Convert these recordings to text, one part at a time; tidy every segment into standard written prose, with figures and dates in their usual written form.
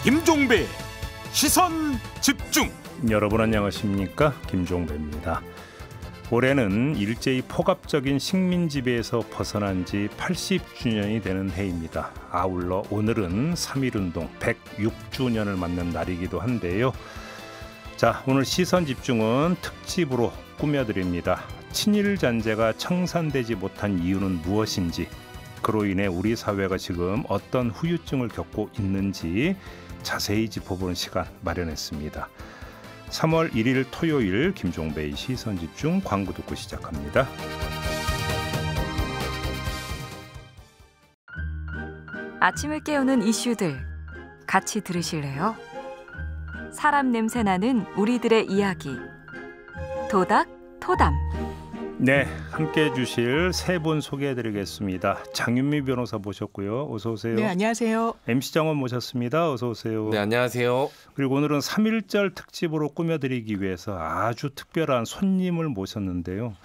김종배 시선 집중. 여러분 안녕하십니까? 김종배입니다. 올해는 일제히 폭압적인 식민 지배에서 벗어난 지 80주년이 되는 해입니다. 아울러 오늘은 3.1운동 106주년을 맞는 날이기도 한데요. 자, 오늘 시선 집중은 특집으로 꾸며드립니다. 친일 잔재가 청산되지 못한 이유는 무엇인지, 그로 인해 우리 사회가 지금 어떤 후유증을 겪고 있는지 자세히 짚어보는 시간 마련했습니다. 3월 1일 토요일 김종배의 시선집중 광고 듣고 시작합니다. 아침을 깨우는 이슈들 같이 들으실래요? 사람 냄새나는 우리들의 이야기 도닥토담. 네, 함께해 주실 세 분 소개해드리겠습니다. 장윤미 변호사 모셨고요. 어서 오세요. 네, 안녕하세요. MC 장원 모셨습니다. 어서 오세요. 네, 안녕하세요. 그리고 오늘은 3.1절 특집으로 꾸며드리기 위해서 아주 특별한 손님을 모셨는데요.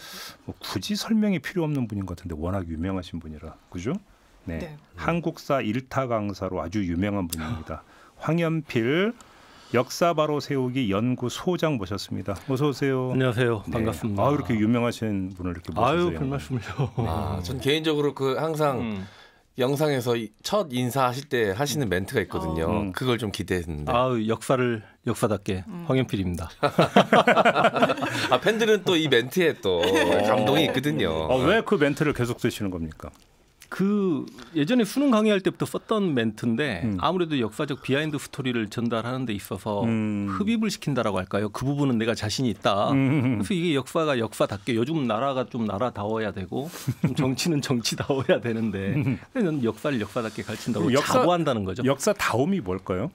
뭐 굳이 설명이 필요 없는 분인 것 같은데 워낙 유명하신 분이라, 그죠? 네. 한국사 일타 강사로 아주 유명한 분입니다. 황연필 역사 바로 세우기 연구 소장 모셨습니다. 어서 오세요. 안녕하세요. 네. 반갑습니다. 아, 이렇게 유명하신 분을 이렇게 모셨어요. 아유, 별말씀을요. 전 개인적으로 항상 영상에서 첫 인사하실 때 하시는 멘트가 있거든요. 그걸 좀 기대했는데. 역사를 역사답게 황연필입니다. 팬들은 또 이 멘트에 또 감동이 있거든요. 왜 그 멘트를 계속 쓰시는 겁니까? 그 예전에 수능 강의할 때부터 썼던 멘트인데 아무래도 역사적 비하인드 스토리를 전달하는 데 있어서 흡입을 시킨다라고 할까요? 그 부분은 내가 자신이 있다. 그래서 이게 역사가 역사답게, 요즘 나라가 좀 나라다워야 되고 좀 정치는 정치다워야 되는데 저는 역사를 역사답게 가르친다고 자부한다는 거죠. 역사다움이 뭘까요?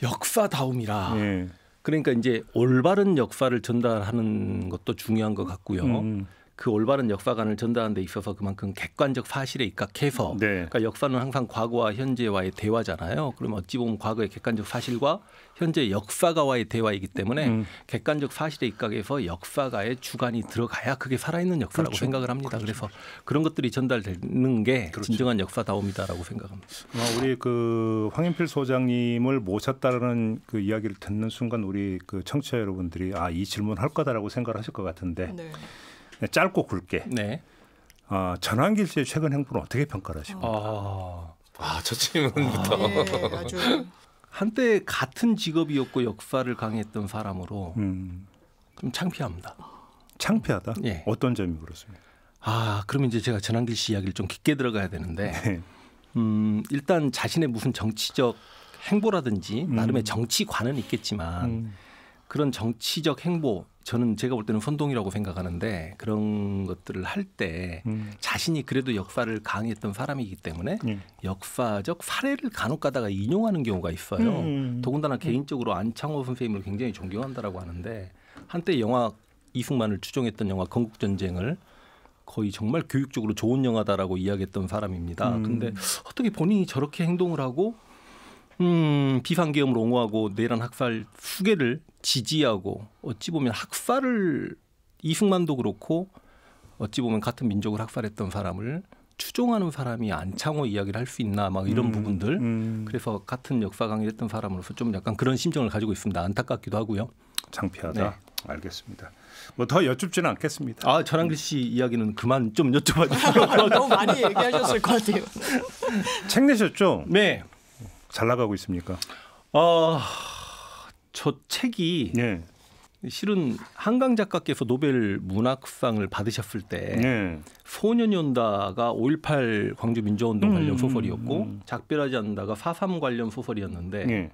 역사다움이라. 예. 그러니까 이제 올바른 역사를 전달하는 것도 중요한 것 같고요. 그 올바른 역사관을 전달하는 데 있어서 그만큼 객관적 사실에 입각해서, 네. 그러니까 역사는 항상 과거와 현재와의 대화잖아요. 그러면 어찌 보면 과거의 객관적 사실과 현재 역사가와의 대화이기 때문에 객관적 사실에 입각해서 역사가의 주관이 들어가야 그게 살아있는 역사라고 생각을 합니다. 그래서 그런 것들이 전달되는 게 진정한 역사다움이다라고 생각합니다. 우리 그 황연필 소장님을 모셨다는 그 이야기를 듣는 순간 우리 그 청취자 여러분들이 이 질문 할 거다라고 생각을 하실 것 같은데. 네. 짧고 굵게. 네. 전환길 씨의 최근 행보는 어떻게 평가를 하십니까? 저 질문부터. 네, 아주. 한때 같은 직업이었고 역사를 강의했던 사람으로 좀 창피합니다. 창피하다? 예. 어떤 점이 그렇습니까? 그러면 이제 제가 전환길 씨 이야기를 좀 깊게 들어가야 되는데 네. 일단 자신의 무슨 정치적 행보라든지 나름의 정치관은 있겠지만 그런 정치적 행보, 저는 제가 볼 때는 선동이라고 생각하는데, 그런 것들을 할 때 자신이 그래도 역사를 강의했던 사람이기 때문에 역사적 사례를 간혹 가다가 인용하는 경우가 있어요. 더군다나 개인적으로 안창호 선생님을 굉장히 존경한다라고 하는데, 한때 영화 이승만을 추종했던 영화 건국전쟁을 거의 정말 교육적으로 좋은 영화다라고 이야기했던 사람입니다. 근데 어떻게 본인이 저렇게 행동을 하고 비상계엄을 옹호하고 내란 학살 수계를 지지하고, 어찌 보면 학살을, 이승만도 그렇고 어찌 보면 같은 민족을 학살했던 사람을 추종하는 사람이 안창호 이야기를 할 수 있나, 막 이런 부분들. 그래서 같은 역사 강의를 했던 사람으로서 좀 약간 그런 심정을 가지고 있습니다. 안타깝기도 하고요. 창피하다. 네. 알겠습니다. 뭐 더 여쭙지는 않겠습니다. 전환길 씨 이야기는 그만 좀 여쭤봐 주시고. 너무 많이 얘기하셨을 것 같아요. 책 내셨죠? 네. 잘 나가고 있습니까? 저 책이 네. 실은 한강 작가께서 노벨 문학상을 받으셨을 때 네. 소년이 온다가 5.18 광주 민주화운동 관련 소설이었고 작별하지 않는다가 4.3 관련 소설이었는데 네.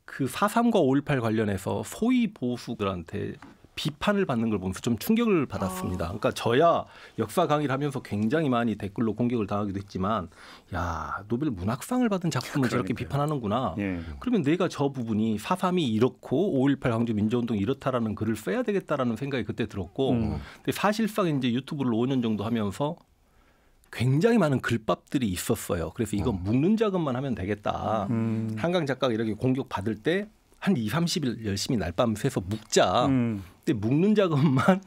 그 4.3과 5.18 관련해서 소위 보수들한테 비판을 받는 걸 보면서 좀 충격을 받았습니다. 그러니까 저야 역사 강의를 하면서 굉장히 많이 댓글로 공격을 당하기도 했지만, 야, 노벨 문학상을 받은 작품을 저렇게 비판하는구나. 예. 그러면 내가 저 부분이 4.3이 이렇고 5.18 광주 민주운동이 이렇다라는 글을 써야 되겠다라는 생각이 그때 들었고, 근데 사실상 이제 유튜브를 5년 정도 하면서 굉장히 많은 글밥들이 있었어요. 그래서 이건 묶는 작업만 하면 되겠다. 한강 작가가 이렇게 공격 받을 때 한 2, 30일 열심히 날밤 새서 묶자. 근데 묶는 작업만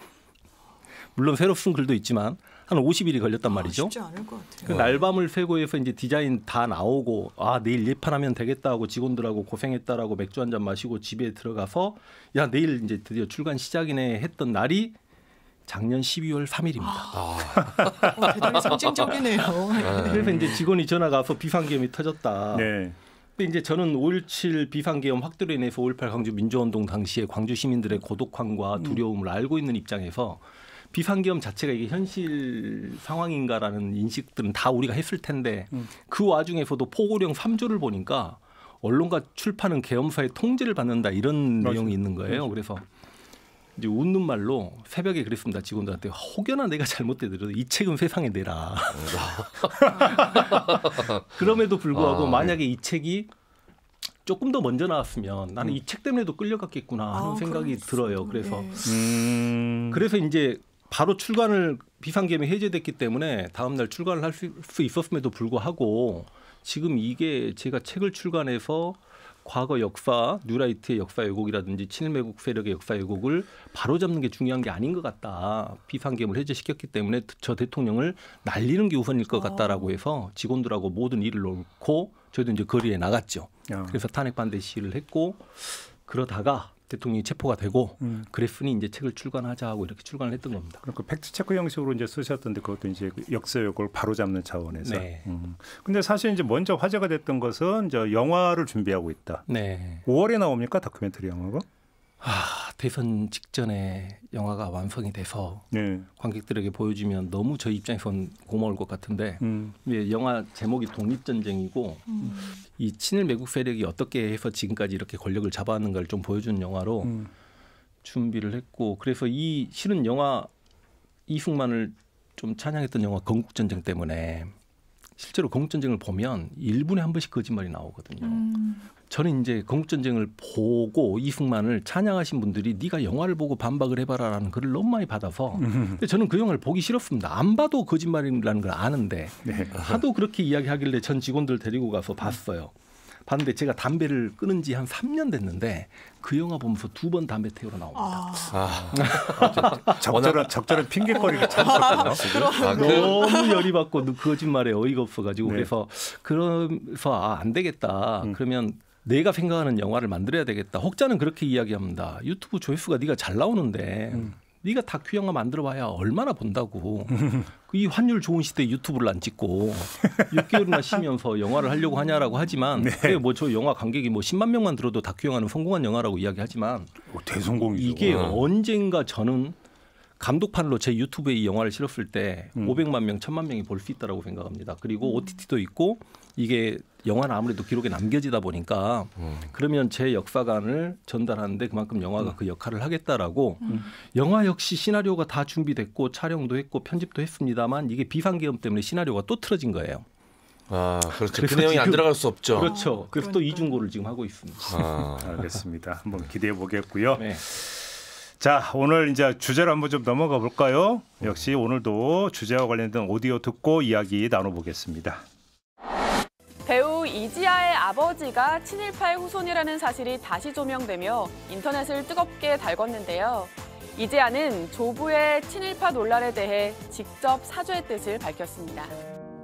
물론 새로 쓴 글도 있지만 한 50일이 걸렸단 말이죠. 쉽지 않을 것 같아요. 그 날밤을 새고 해서 이제 디자인 다 나오고 내일 예판하면 되겠다 하고 직원들하고 고생했다라고 맥주 한 잔 마시고 집에 들어가서 내일 이제 드디어 출간 시작이네 했던 날이 작년 12월 3일입니다. 대단히 상징적이네요. 그래서 이제 직원이 전화가 와서 비상계엄이 터졌다. 네. 근데 이제 저는 5.17 비상계엄 확대로 인해서 5.18 광주 민주화운동 당시에 광주 시민들의 고독함과 두려움을 알고 있는 입장에서 비상계엄 자체가 이게 현실 상황인가라는 인식들은 다 우리가 했을 텐데 그 와중에서도 포고령 3조를 보니까 언론과 출판은 계엄사의 통제를 받는다 이런 내용이 있는 거예요. 그래서 이제 웃는 말로 새벽에 그랬습니다. 직원들한테 혹여나 내가 잘못되더라도 이 책은 세상에 내라. 그럼에도 불구하고 만약에 이 책이 조금 더 먼저 나왔으면 나는 이 책 때문에도 끌려갔겠구나 하는 생각이 들어요. 그래서 그래서 이제 바로 출간을 비상계엄이 해제됐기 때문에 다음 날 출간을 할 수 있었음에도 불구하고 지금 이게 제가 책을 출간해서 과거 역사, 뉴라이트의 역사 왜곡이라든지 친일매국 세력의 역사 왜곡을 바로잡는 게 중요한 게 아닌 것 같다. 비상계엄을 해제시켰기 때문에 저 대통령을 날리는 게 우선일 것 같다라고 해서 직원들하고 모든 일을 놓고 저희도 이제 거리에 나갔죠. 그래서 탄핵 반대 시위를 했고 그러다가 대통령이 체포가 되고 그랬으니 이제 책을 출간하자 하고 이렇게 출간을 했던 겁니다. 그러니까 팩트 체크 형식으로 이제 쓰셨던데 그것도 이제 역사 왜곡을 바로잡는 차원에서. 네. 근데 사실 이제 먼저 화제가 됐던 것은 이제 영화를 준비하고 있다. 네. 5월에 나옵니까 다큐멘터리 영화가? 대선 직전에 영화가 완성이 돼서 네. 관객들에게 보여주면 너무 저희 입장에선 고마울 것 같은데 영화 제목이 독립전쟁이고 이 친일 매국 세력이 어떻게 해서 지금까지 이렇게 권력을 잡아왔는가를 좀 보여주는 영화로 준비를 했고 그래서 이 실은 영화 이승만을 좀 찬양했던 영화 건국전쟁 때문에 실제로 건국전쟁을 보면 1분에 한 번씩 거짓말이 나오거든요. 저는 이제 건국전쟁을 보고 이승만을 찬양하신 분들이 네가 영화를 보고 반박을 해봐라라는 글을 너무 많이 받아서 근데 저는 그 영화를 보기 싫었습니다. 안 봐도 거짓말이라는 걸 아는데 하도 그렇게 이야기하길래 전 직원들 데리고 가서 봤어요. 봤는데 제가 담배를 끊은 지 한 3년 됐는데 그 영화 보면서 2번 담배 태우러 나옵니다. 적절한 핑계거리가 참 있었군요. 너무 열이 받고 거짓말에 어이가 없어가지고 그래서 안 되겠다. 그러면 내가 생각하는 영화를 만들어야 되겠다. 혹자는 그렇게 이야기합니다. 유튜브 조회수가 네가 잘 나오는데 네가 다큐 영화 만들어봐야 얼마나 본다고. 이 환율 좋은 시대에 유튜브를 안 찍고 6개월이나 쉬면서 영화를 하려고 하냐라고 하지만 그래 뭐 저 영화 관객이 뭐 10만 명만 들어도 다큐 영화는 성공한 영화라고 이야기하지만 대성공이죠. 이게 언젠가 저는 감독판으로 제 유튜브에 이 영화를 실었을 때 500만 명, 1000만 명이 볼 수 있다라고 생각합니다. 그리고 OTT도 있고 이게 영화는 아무래도 기록에 남겨지다 보니까 그러면 제 역사관을 전달하는데 그만큼 영화가 그 역할을 하겠다라고 영화 역시 시나리오가 다 준비됐고 촬영도 했고 편집도 했습니다만 이게 비상계엄 때문에 시나리오가 또 틀어진 거예요. 그렇죠. 그 내용이 안 들어갈 수 없죠. 그렇죠. 그래서 또 이중고를 지금 하고 있습니다. 알겠습니다. 한번 기대해 보겠고요. 네. 자, 오늘 이제 주제로 한번 좀 넘어가 볼까요? 역시 오늘도 주제와 관련된 오디오 듣고 이야기 나눠보겠습니다. 배우 이지아의 아버지가 친일파의 후손이라는 사실이 다시 조명되며 인터넷을 뜨겁게 달궜는데요. 이지아는 조부의 친일파 논란에 대해 직접 사죄의 뜻을 밝혔습니다.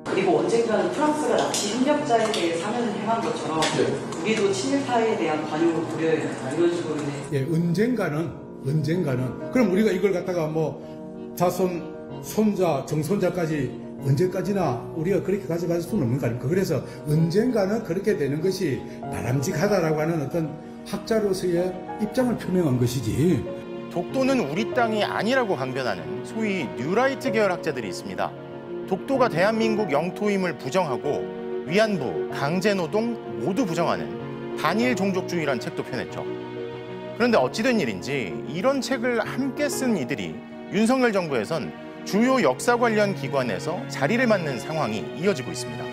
그리고 언젠가는 프랑스가 나치 협력자에 대해 사면을 행한 것처럼 우리도 친일파에 대한 관용을 부려야 이런 식으로 언젠가는 그럼 우리가 이걸 갖다가 뭐 자손, 손자, 정손자까지 언제까지나 우리가 그렇게 가져갈 수는 없는 거 아닙니까? 그래서 언젠가는 그렇게 되는 것이 바람직하다라고 하는 어떤 학자로서의 입장을 표명한 것이지. 독도는 우리 땅이 아니라고 강변하는 소위 뉴라이트 계열 학자들이 있습니다. 독도가 대한민국 영토임을 부정하고 위안부, 강제노동 모두 부정하는 반일 종족주의란 책도 펴냈죠. 그런데 어찌된 일인지 이런 책을 함께 쓴 이들이 윤석열 정부에선 주요 역사 관련 기관에서 자리를 맡는 상황이 이어지고 있습니다.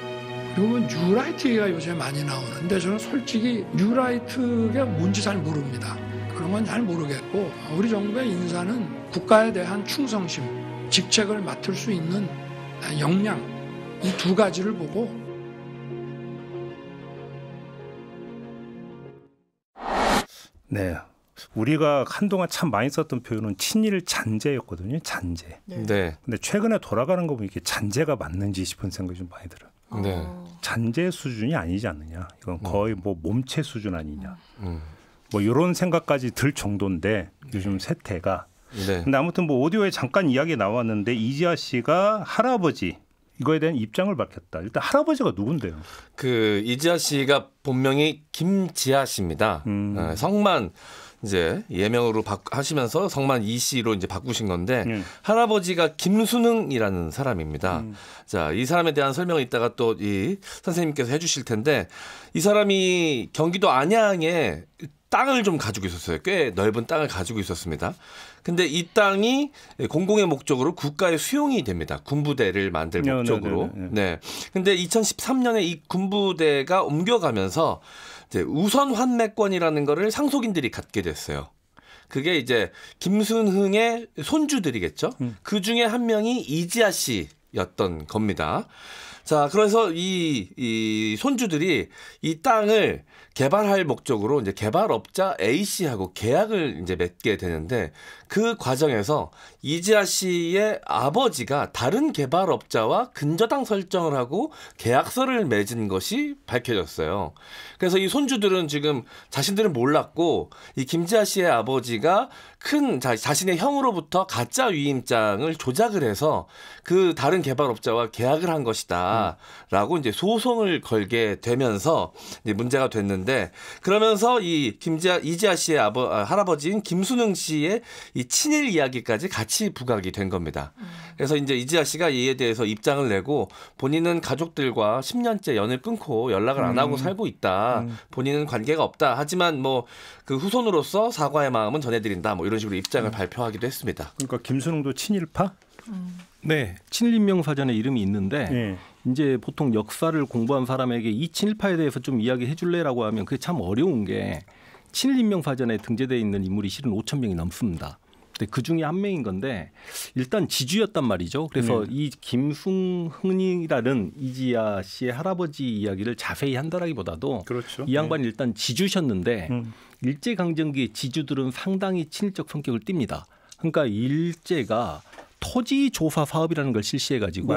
그리고 뉴라이트 얘기가 요새 많이 나오는데 저는 솔직히 뉴라이트가 뭔지 잘 모릅니다. 그런 건 잘 모르겠고 우리 정부의 인사는 국가에 대한 충성심, 직책을 맡을 수 있는 역량 이 두 가지를 보고 네. 우리가 한동안 참 많이 썼던 표현은 친일 잔재였거든요. 잔재. 네. 근데 최근에 돌아가는 거 보면 이게 잔재가 맞는지 싶은 생각이 좀 많이 들어요. 네. 잔재 수준이 아니지 않느냐. 이건 거의 뭐 몸체 수준 아니냐. 뭐 이런 생각까지 들 정도인데 요즘 세태가. 네. 근데 아무튼 뭐 오디오에 잠깐 이야기 나왔는데 이지아 씨가 할아버지 이거에 대한 입장을 밝혔다. 일단 할아버지가 누군데요? 그 이지아 씨가 본명이 김지아 씨입니다. 성만 이제 예명으로 하시면서 성만 이 씨로 이제 바꾸신 건데 할아버지가 김순흥이라는 사람입니다. 자, 이 사람에 대한 설명을 이따가 또 이 선생님께서 해주실 텐데 이 사람이 경기도 안양에 땅을 좀 가지고 있었어요. 꽤 넓은 땅을 가지고 있었습니다. 근데 이 땅이 공공의 목적으로 국가의 수용이 됩니다. 군부대를 만들 목적으로. 네. 근데 2013년에 이 군부대가 옮겨가면서 이제 우선 환매권이라는 거를 상속인들이 갖게 됐어요. 그게 이제 김순흥의 손주들이겠죠. 그 중에 한 명이 이지아 씨였던 겁니다. 자, 그래서 이 손주들이 이 땅을 개발할 목적으로 이제 개발업자 A 씨하고 계약을 이제 맺게 되는데 그 과정에서 이지아 씨의 아버지가 다른 개발업자와 근저당 설정을 하고 계약서를 맺은 것이 밝혀졌어요. 그래서 이 손주들은 지금 자신들은 몰랐고 이 김지아 씨의 아버지가 큰 자신의 형으로부터 가짜 위임장을 조작을 해서 그 다른 개발업자와 계약을 한 것이다라고 이제 소송을 걸게 되면서 이제 문제가 됐는데 그러면서 이 이지아 씨의 할아버지인 김순흥 씨의 이 친일 이야기까지 같이 부각이 된 겁니다. 그래서 이제 이지아 씨가 이에 대해서 입장을 내고 본인은 가족들과 10년째 연을 끊고 연락을 안 하고 살고 있다. 본인은 관계가 없다. 하지만 뭐 그 후손으로서 사과의 마음은 전해드린다. 뭐 이런 식으로 입장을 발표하기도 했습니다. 그러니까 김순흥도 친일파? 네, 친일인명사전에 이름이 있는데 이제 보통 역사를 공부한 사람에게 이 친일파에 대해서 좀 이야기해 줄래라고 하면 그게 참 어려운 게 친일인명사전에 등재되어 있는 인물이 실은 5,000명이 넘습니다. 근데 그 중에 한 명인 건데 일단 지주였단 말이죠. 그래서 이 김순흥이라는 이지아 씨의 할아버지 이야기를 자세히 한다라기보다도 그렇죠. 이 양반이 일단 지주셨는데 일제강점기의 지주들은 상당히 친일적 성격을 띱니다. 그러니까 일제가 토지 조사 사업이라는 걸 실시해가지고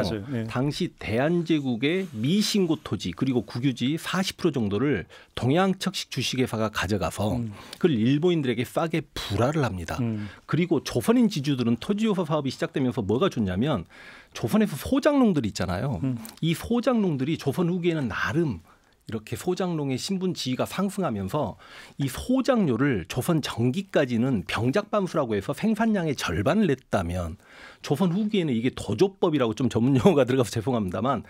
당시 대한제국의 미신고 토지 그리고 국유지 40% 정도를 동양척식 주식회사가 가져가서 그걸 일본인들에게 싸게 불화를 합니다. 그리고 조선인 지주들은 토지 조사 사업이 시작되면서 뭐가 좋냐면 조선에서 소장농들이 있잖아요. 이 소장농들이 조선 후기에는 나름 이렇게 소장농의 신분 지위가 상승하면서 이 소장료를 조선 전기까지는 병작반수라고 해서 생산량의 절반을 냈다면 조선 후기에는 이게 도조법이라고 좀 전문 용어가 들어가서 죄송합니다만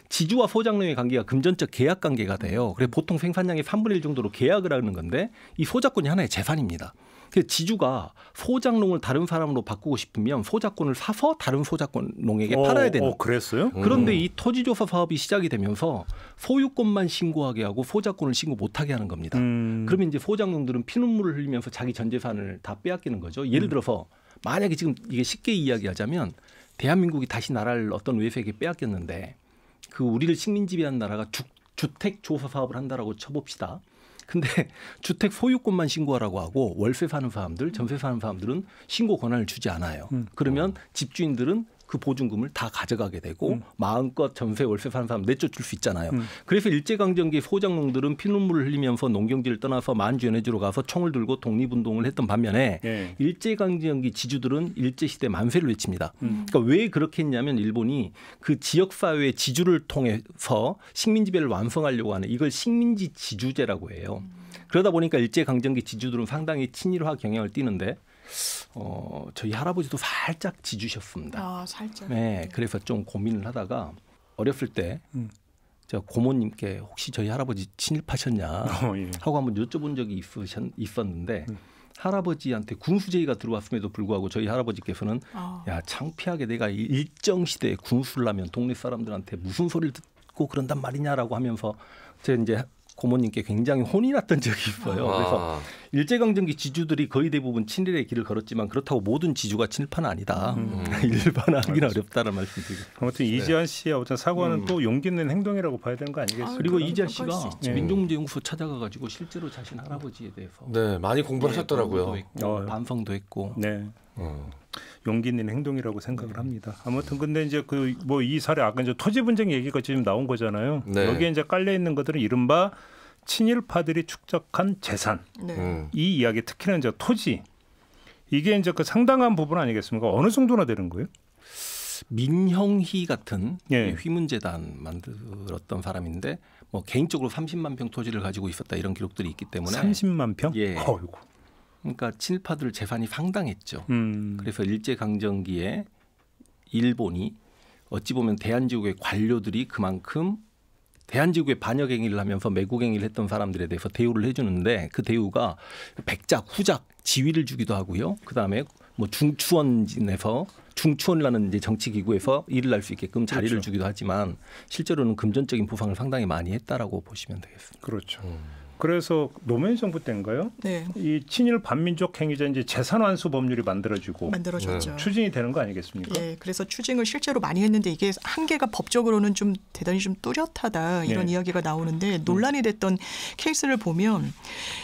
지주와 소장농의 관계가 금전적 계약 관계가 돼요. 그래서 보통 생산량의 3분의 1 정도로 계약을 하는 건데 이 소작권이 하나의 재산입니다. 그래서 지주가 소작농을 다른 사람으로 바꾸고 싶으면 소작권을 사서 다른 소작농에게 팔아야 되는. 그랬어요? 그런데 이 토지조사 사업이 시작이 되면서 소유권만 신고하게 하고 소작권을 신고 못하게 하는 겁니다. 그러면 이제 소작농들은 피눈물을 흘리면서 자기 전 재산을 다 빼앗기는 거죠. 예를 들어서 만약에 지금 이게 쉽게 이야기하자면 대한민국이 다시 나라를 어떤 외세에게 빼앗겼는데 그 우리를 식민 지배한 나라가 주택 조사 사업을 한다라고 쳐봅시다. 근데 주택 소유권만 신고하라고 하고 월세 사는 사람들, 전세 사는 사람들은 신고 권한을 주지 않아요. 그러면 집주인들은 그 보증금을 다 가져가게 되고 마음껏 전세 월세 사는 사람 내쫓을 수 있잖아요. 그래서 일제강점기 소작농들은 피눈물을 흘리면서 농경지를 떠나서 만주연해주로 가서 총을 들고 독립운동을 했던 반면에 일제강점기 지주들은 일제시대 만세를 외칩니다. 그러니까 왜 그렇게 했냐면 일본이 그 지역사회의 지주를 통해서 식민지배를 완성하려고 하는 이걸 식민지 지주제라고 해요. 그러다 보니까 일제강점기 지주들은 상당히 친일화 경향을 띠는데 저희 할아버지도 살짝 지주셨습니다. 아, 살짝. 네, 그래서 좀 고민을 하다가 어렸을 때 제가 고모님께 혹시 저희 할아버지 친일파셨냐 하고 한번 여쭤본 적이 있었는데 할아버지한테 군수제의가 들어왔음에도 불구하고 저희 할아버지께서는 야 창피하게 내가 일정 시대에 군수를 하면 동네 사람들한테 무슨 소리를 듣고 그런단 말이냐라고 하면서 제가 이제 고모님께 굉장히 혼이 났던 적이 있어요. 그래서 일제강점기 지주들이 거의 대부분 친일의 길을 걸었지만 그렇다고 모든 지주가 친일파는 아니다. 일반화하기는 어렵다는 말씀드리겠습니다. 아무튼 이지아 씨의 어떤 사과는 또 용기 있는 행동이라고 봐야 되는 거 아니겠습니까? 그리고 이지아 씨가 민족문제연구소 찾아가가지고 실제로 자신 할아버지에 대해서 많이 공부하셨더라고요. 반성도 했고. 네. 용기 있는 행동이라고 생각을 합니다. 아무튼 근데 이제 그 뭐 이 사례 아까 이제 토지 분쟁 얘기가 지금 나온 거잖아요. 여기에 이제 깔려 있는 것들은 이른바 친일파들이 축적한 재산. 이 이야기 특히나 이제 토지 이게 이제 그 상당한 부분 아니겠습니까? 어느 정도나 되는 거예요? 민형희 같은 휘문재단 만들었던 사람인데 뭐 개인적으로 30만 평 토지를 가지고 있었다 이런 기록들이 있기 때문에 30만 평? 어이구. 그러니까 친일파들 재산이 상당했죠. 그래서 일제강점기에 일본이 어찌 보면 대한제국의 관료들이 그만큼 대한제국에 반역행위를 하면서 매국행위를 했던 사람들에 대해서 대우를 해주는데 그 대우가 백작, 후작, 지위를 주기도 하고요. 그다음에 뭐 중추원이라는 이제 정치기구에서 일을 할 수 있게끔 자리를 주기도 하지만 실제로는 금전적인 보상을 상당히 많이 했다라고 보시면 되겠습니다. 그렇죠. 그래서 노무현 정부 때인가요? 이 친일 반민족 행위자 이제 재산 환수 법률이 만들어졌죠. 추진이 되는 거 아니겠습니까? 그래서 추징을 실제로 많이 했는데 이게 한계가 법적으로는 좀 대단히 좀 뚜렷하다 이런 이야기가 나오는데 논란이 됐던 케이스를 보면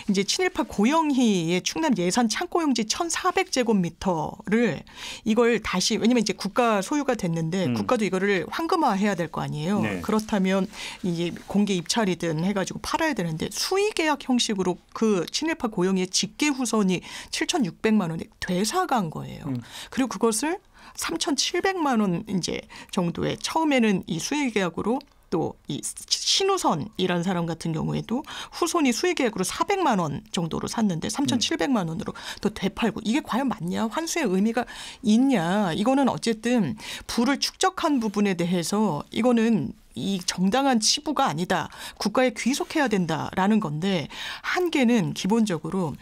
이제 친일파 고영희의 충남 예산 창고용지 1,400제곱미터를 이걸 다시 왜냐면 이제 국가 소유가 됐는데 국가도 이거를 황금화해야 될 거 아니에요. 그렇다면 이게 공개 입찰이든 해가지고 팔아야 되는데 수의계약 형식으로 그 친일파 고영희의 직계 후손이 7,600만 원에 되사간 거예요. 그리고 그것을 3,700만 원 이제 정도의 처음에는 이 수의계약으로 또 이 신우선이라는 사람 같은 경우에도 후손이 수의계약으로 400만 원 정도로 샀는데 3,700만 원으로 또 되팔고 이게 과연 맞냐? 환수의 의미가 있냐? 이거는 어쨌든 부를 축적한 부분에 대해서 이거는 이 정당한 치부가 아니다. 국가에 귀속해야 된다라는 건데 한계는 기본적으로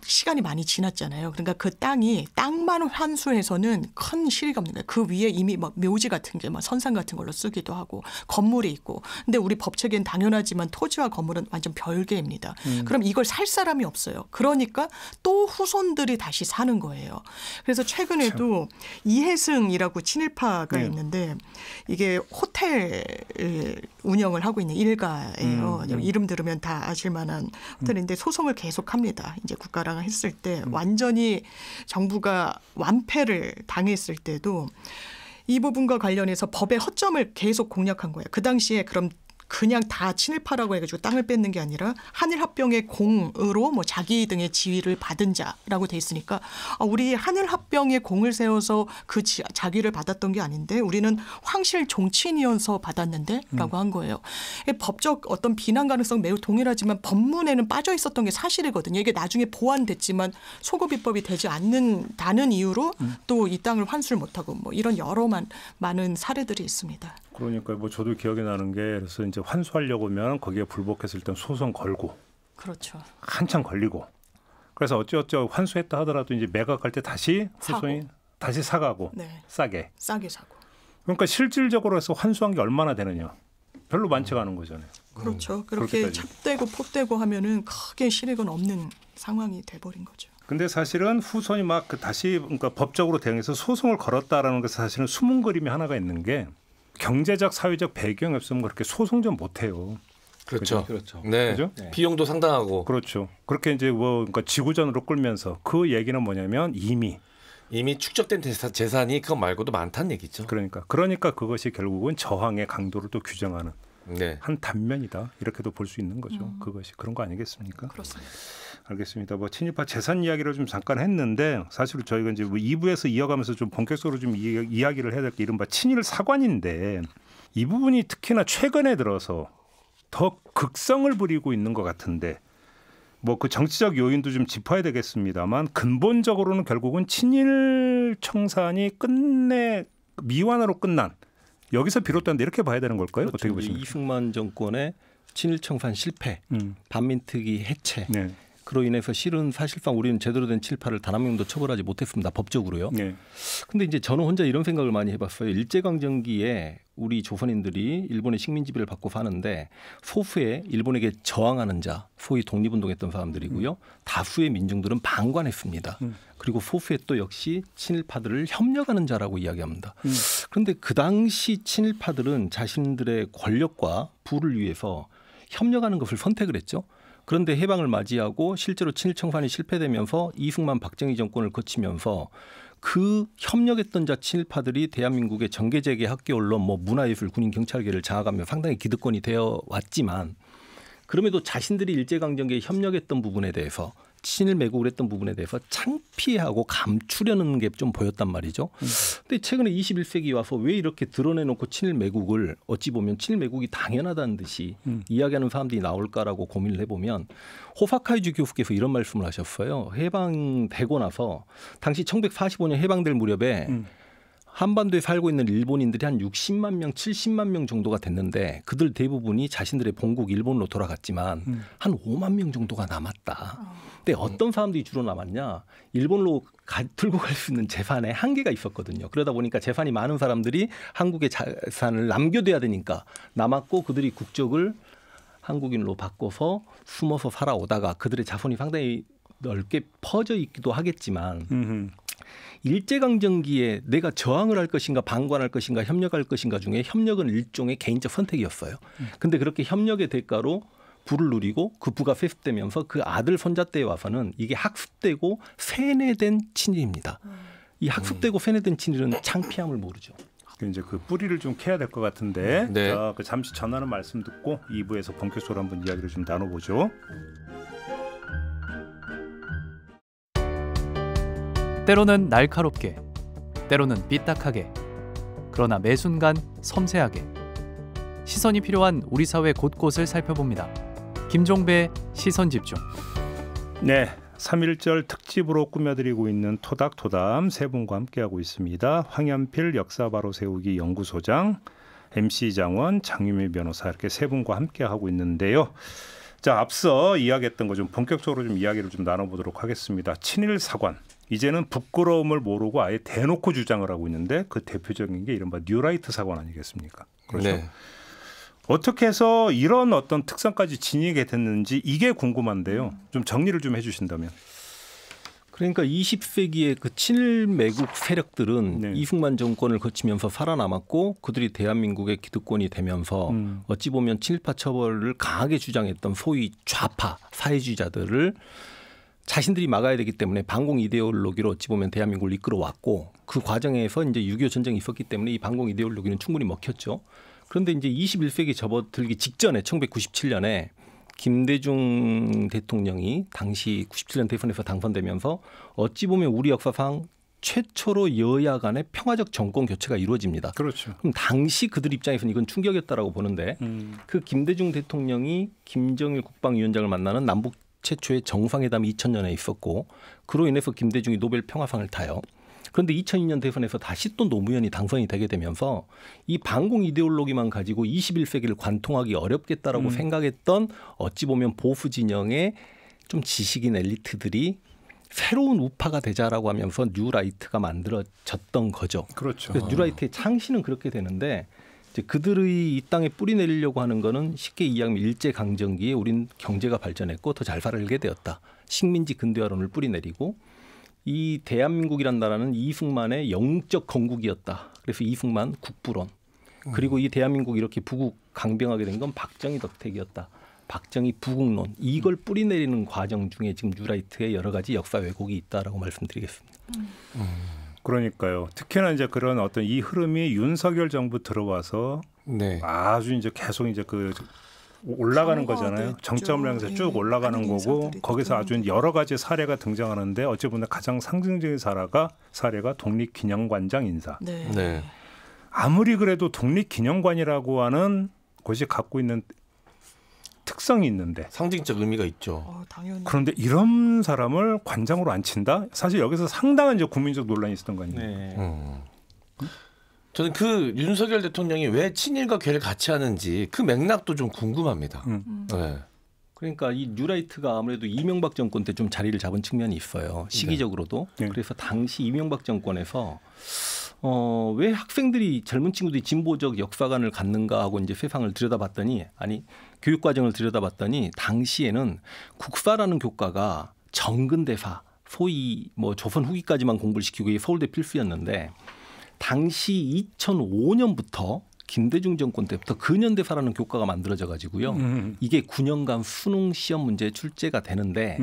시간이 많이 지났잖아요. 그러니까 그 땅만 환수해서는 큰 실익이 없는 거예요. 그 위에 이미 막 묘지 같은 게 막 선상 같은 걸로 쓰기도 하고 건물이 있고. 근데 우리 법체계는 당연하지만 토지와 건물은 완전 별개입니다. 그럼 이걸 살 사람이 없어요. 그러니까 또 후손들이 다시 사는 거예요. 그래서 최근에도 이해승이라고 친일파가 있는데 이게 호텔 운영을 하고 있는 일가예요. 이름 들으면 다 아실 만한 호텔인데 소송을 계속합니다. 이제 국가랑 했을 때 완전히 정부가 완패를 당했을 때도 이 부분과 관련해서 법의 허점을 계속 공략한 거예요. 그 당시에 그냥 다 친일파라고 해가지고 땅을 뺏는 게 아니라 한일합병의 공으로 뭐 자기 등의 지위를 받은 자라고 돼 있으니까 우리 한일합병의 공을 세워서 그 자기를 받았던 게 아닌데 우리는 황실 종친이어서 받았는데라고 한 거예요. 법적 어떤 비난 가능성 매우 동일하지만 법문에는 빠져 있었던 게 사실이거든요. 이게 나중에 보완됐지만 소급입법이 되지 않는다는 이유로 또 이 땅을 환수를 못하고 뭐 이런 여러 많은 사례들이 있습니다. 그러니까 뭐 저도 기억이 나는 게 그래서 이제 환수하려고 하면 거기에 불복해서 일단 소송 걸고 그렇죠. 한참 걸리고 그래서 어찌어찌 환수했다 하더라도 이제 매각할 때 다시 후손이 다시 사가고 싸게 사고. 그러니까 실질적으로 해서 환수한 게 얼마나 되느냐 별로 많지가 않은 거잖아요. 그렇죠. 그렇게 찹대고 폭대고 하면은 크게 실익은 없는 상황이 돼버린 거죠. 근데 사실은 후손이 막 다시 그러니까 법적으로 대응해서 소송을 걸었다라는 게 사실은 숨은 그림이 하나가 있는 게 경제적 사회적 배경이 없으면 그렇게 소송 좀 못해요. 그렇죠. 네. 그죠? 비용도 상당하고. 그렇죠. 그렇게 이제 그러니까 지구전으로 끌면서 그 얘기는 뭐냐면 이미 축적된 재산이 그거 말고도 많다는 얘기죠. 그러니까 그것이 결국은 저항의 강도를 또 규정하는 한 단면이다 이렇게도 볼 수 있는 거죠. 그것이 그런 거 아니겠습니까? 그렇습니다. 알겠습니다. 뭐 친일파 재산 이야기를 좀 잠깐 했는데 사실 저희가 이제 2부에서 이어가면서 좀 본격적으로 좀 이야기를 해야 될 게 이른바 친일 사관인데 이 부분이 특히나 최근에 들어서 더 극성을 부리고 있는 것 같은데 뭐 그 정치적 요인도 좀 짚어야 되겠습니다만 근본적으로는 결국은 친일 청산이 끝내 미완으로 끝난 여기서 비롯된다 이렇게 봐야 되는 걸까요? 그렇죠. 어떻게 보십니까? 이승만 정권의 친일 청산 실패, 반민특위 해체 그로 인해서 실은 사실상 우리는 제대로 된 친일파를 단 한 명도 처벌하지 못했습니다. 법적으로요. 근데 이제 저는 혼자 이런 생각을 많이 해봤어요. 일제강점기에 우리 조선인들이 일본의 식민지배를 받고 사는데 소수의 일본에게 저항하는 자, 소위 독립운동했던 사람들이고요. 다수의 민중들은 방관했습니다. 그리고 소수의 또 역시 친일파들을 협력하는 자라고 이야기합니다. 그런데 그 당시 친일파들은 자신들의 권력과 부를 위해서 협력하는 것을 선택을 했죠. 그런데 해방을 맞이하고 실제로 친일청산이 실패되면서 이승만 박정희 정권을 거치면서 그 협력했던 자 친일파들이 대한민국의 정계재계 학교 언론 문화예술 군인 경찰계를 장악하며 상당히 기득권이 되어 왔지만 그럼에도 자신들이 일제강점기에 협력했던 부분에 대해서 친일 매국을 했던 부분에 대해서 창피하고 감추려는 게 좀 보였단 말이죠. 근데 최근에 21세기 와서 왜 이렇게 드러내놓고 친일 매국을 어찌 보면 친일 매국이 당연하다는 듯이 이야기하는 사람들이 나올까라고 고민을 해보면 호사카이주 교수께서 이런 말씀을 하셨어요. 해방되고 나서 당시 1945년 해방될 무렵에 한반도에 살고 있는 일본인들이 한 60만 명, 70만 명 정도가 됐는데 그들 대부분이 자신들의 본국 일본으로 돌아갔지만 한 5만 명 정도가 남았다. 근데 어떤 사람들이 주로 남았냐? 일본으로 들고 갈 수 있는 재산에 한계가 있었거든요. 그러다 보니까 재산이 많은 사람들이 한국의 재산을 남겨둬야 되니까 남았고 그들이 국적을 한국인으로 바꿔서 숨어서 살아오다가 그들의 자손이 상당히 넓게 퍼져 있기도 하겠지만 일제강점기에 내가 저항을 할 것인가 방관할 것인가 협력할 것인가 중에 협력은 일종의 개인적 선택이었어요. 근데 그렇게 협력의 대가로 부를 누리고 그 부가 세습되면서 그 아들 손자 때에 와서는 이게 학습되고 세뇌된 친일입니다. 이 학습되고 세뇌된 친일은 창피함을 모르죠. 이제 그 뿌리를 좀 캐야 될 것 같은데 네. 자, 그 잠시 전하는 말씀 듣고 2부에서 본격적으로 한번 이야기를 좀 나눠보죠. 때로는 날카롭게, 때로는 삐딱하게, 그러나 매 순간 섬세하게 시선이 필요한 우리 사회 곳곳을 살펴봅니다. 김종배의 시선집중. 네, 3.1절 특집으로 꾸며드리고 있는 토닥토담 세 분과 함께하고 있습니다. 황현필 역사 바로 세우기 연구소장, MC 장원, 장유미 변호사 이렇게 세 분과 함께하고 있는데요. 자, 앞서 이야기했던 거 좀 본격적으로 좀 이야기를 좀 나눠보도록 하겠습니다. 친일 사관. 이제는 부끄러움을 모르고 아예 대놓고 주장을 하고 있는데 그 대표적인 게 이른바 뉴라이트 사관 아니겠습니까? 그렇죠. 네. 어떻게 해서 이런 어떤 특성까지 지니게 됐는지 이게 궁금한데요. 좀 정리를 좀 해주신다면. 그러니까 20세기의 그 친일 매국 세력들은 이승만 정권을 거치면서 살아남았고 그들이 대한민국의 기득권이 되면서 어찌 보면 친일파 처벌을 강하게 주장했던 소위 좌파 사회주의자들을 자신들이 막아야 되기 때문에 반공 이데올로기로 어찌 보면 대한민국을 이끌어왔고 그 과정에서 이제 6.25 전쟁이 있었기 때문에 이 반공 이데올로기는 충분히 먹혔죠. 그런데 이제 21세기 접어들기 직전에 1997년에 김대중 대통령이 당시 97년 대선에서 당선되면서 어찌 보면 우리 역사상 최초로 여야 간의 평화적 정권 교체가 이루어집니다. 그렇죠. 그럼 당시 그들 입장에서는 이건 충격이었다라고 보는데 그 김대중 대통령이 김정일 국방위원장을 만나는 남북 최초의 정상회담이 2000년에 있었고 그로 인해서 김대중이 노벨 평화상을 타요. 그런데 2002년 대선에서 다시 또 노무현이 당선이 되게 되면서 이 반공 이데올로기만 가지고 21세기를 관통하기 어렵겠다라고 생각했던 어찌 보면 보수 진영의 좀 지식인 엘리트들이 새로운 우파가 되자라고 하면서 뉴라이트가 만들어졌던 거죠. 그렇죠. 그래서 뉴라이트의 창시는 그렇게 되는데 이제 그들의 이 땅에 뿌리 내리려고 하는 거는 쉽게 이해하면 일제강점기에 우린 경제가 발전했고 더 잘 살게 되었다. 식민지 근대화론을 뿌리 내리고 이 대한민국이란 나라는 이승만의 영적 건국이었다. 그래서 이승만 국부론. 그리고 이 대한민국이 이렇게 부국 강병하게 된 건 박정희 덕택이었다. 박정희 부국론. 이걸 뿌리내리는 과정 중에 지금 뉴라이트의 여러 가지 역사 왜곡이 있다라고 말씀드리겠습니다. 그러니까요. 특히나 이제 그런 어떤 이 흐름이 윤석열 정부 들어와서 아주 이제 계속 이제 그 올라가는 거잖아요. 정점을 향해서 쭉 올라가는 거고 거기서 아주 여러 가지 사례가 등장하는데 어찌 보면 가장 상징적인 사례가 독립기념관장 인사. 네. 아무리 그래도 독립기념관이라고 하는 곳이 갖고 있는 특성이 있는데 상징적 의미가 있죠. 당연히. 그런데 이런 사람을 관장으로 앉힌다? 사실 여기서 상당한 이제 국민적 논란이 있었던 거 아니에요. 저는 그 윤석열 대통령이 왜 친일과 괴를 같이 하는지 그 맥락도 좀 궁금합니다. 네. 그러니까 이 뉴라이트가 아무래도 이명박 정권 때 좀 자리를 잡은 측면이 있어요. 시기적으로도. 네. 그래서 당시 이명박 정권에서 왜 학생들이 젊은 친구들이 진보적 역사관을 갖는가 하고 이제 세상을 들여다봤더니 교육 과정을 들여다봤더니 당시에는 국사라는 교과가 정근대사 소위 뭐 조선 후기까지만 공부를 시키고 이게 서울대 필수였는데 당시 2005년부터 김대중 정권 때부터 근현대사라는 교과가 만들어져 가지고요. 이게 9년간 수능 시험 문제에 출제가 되는데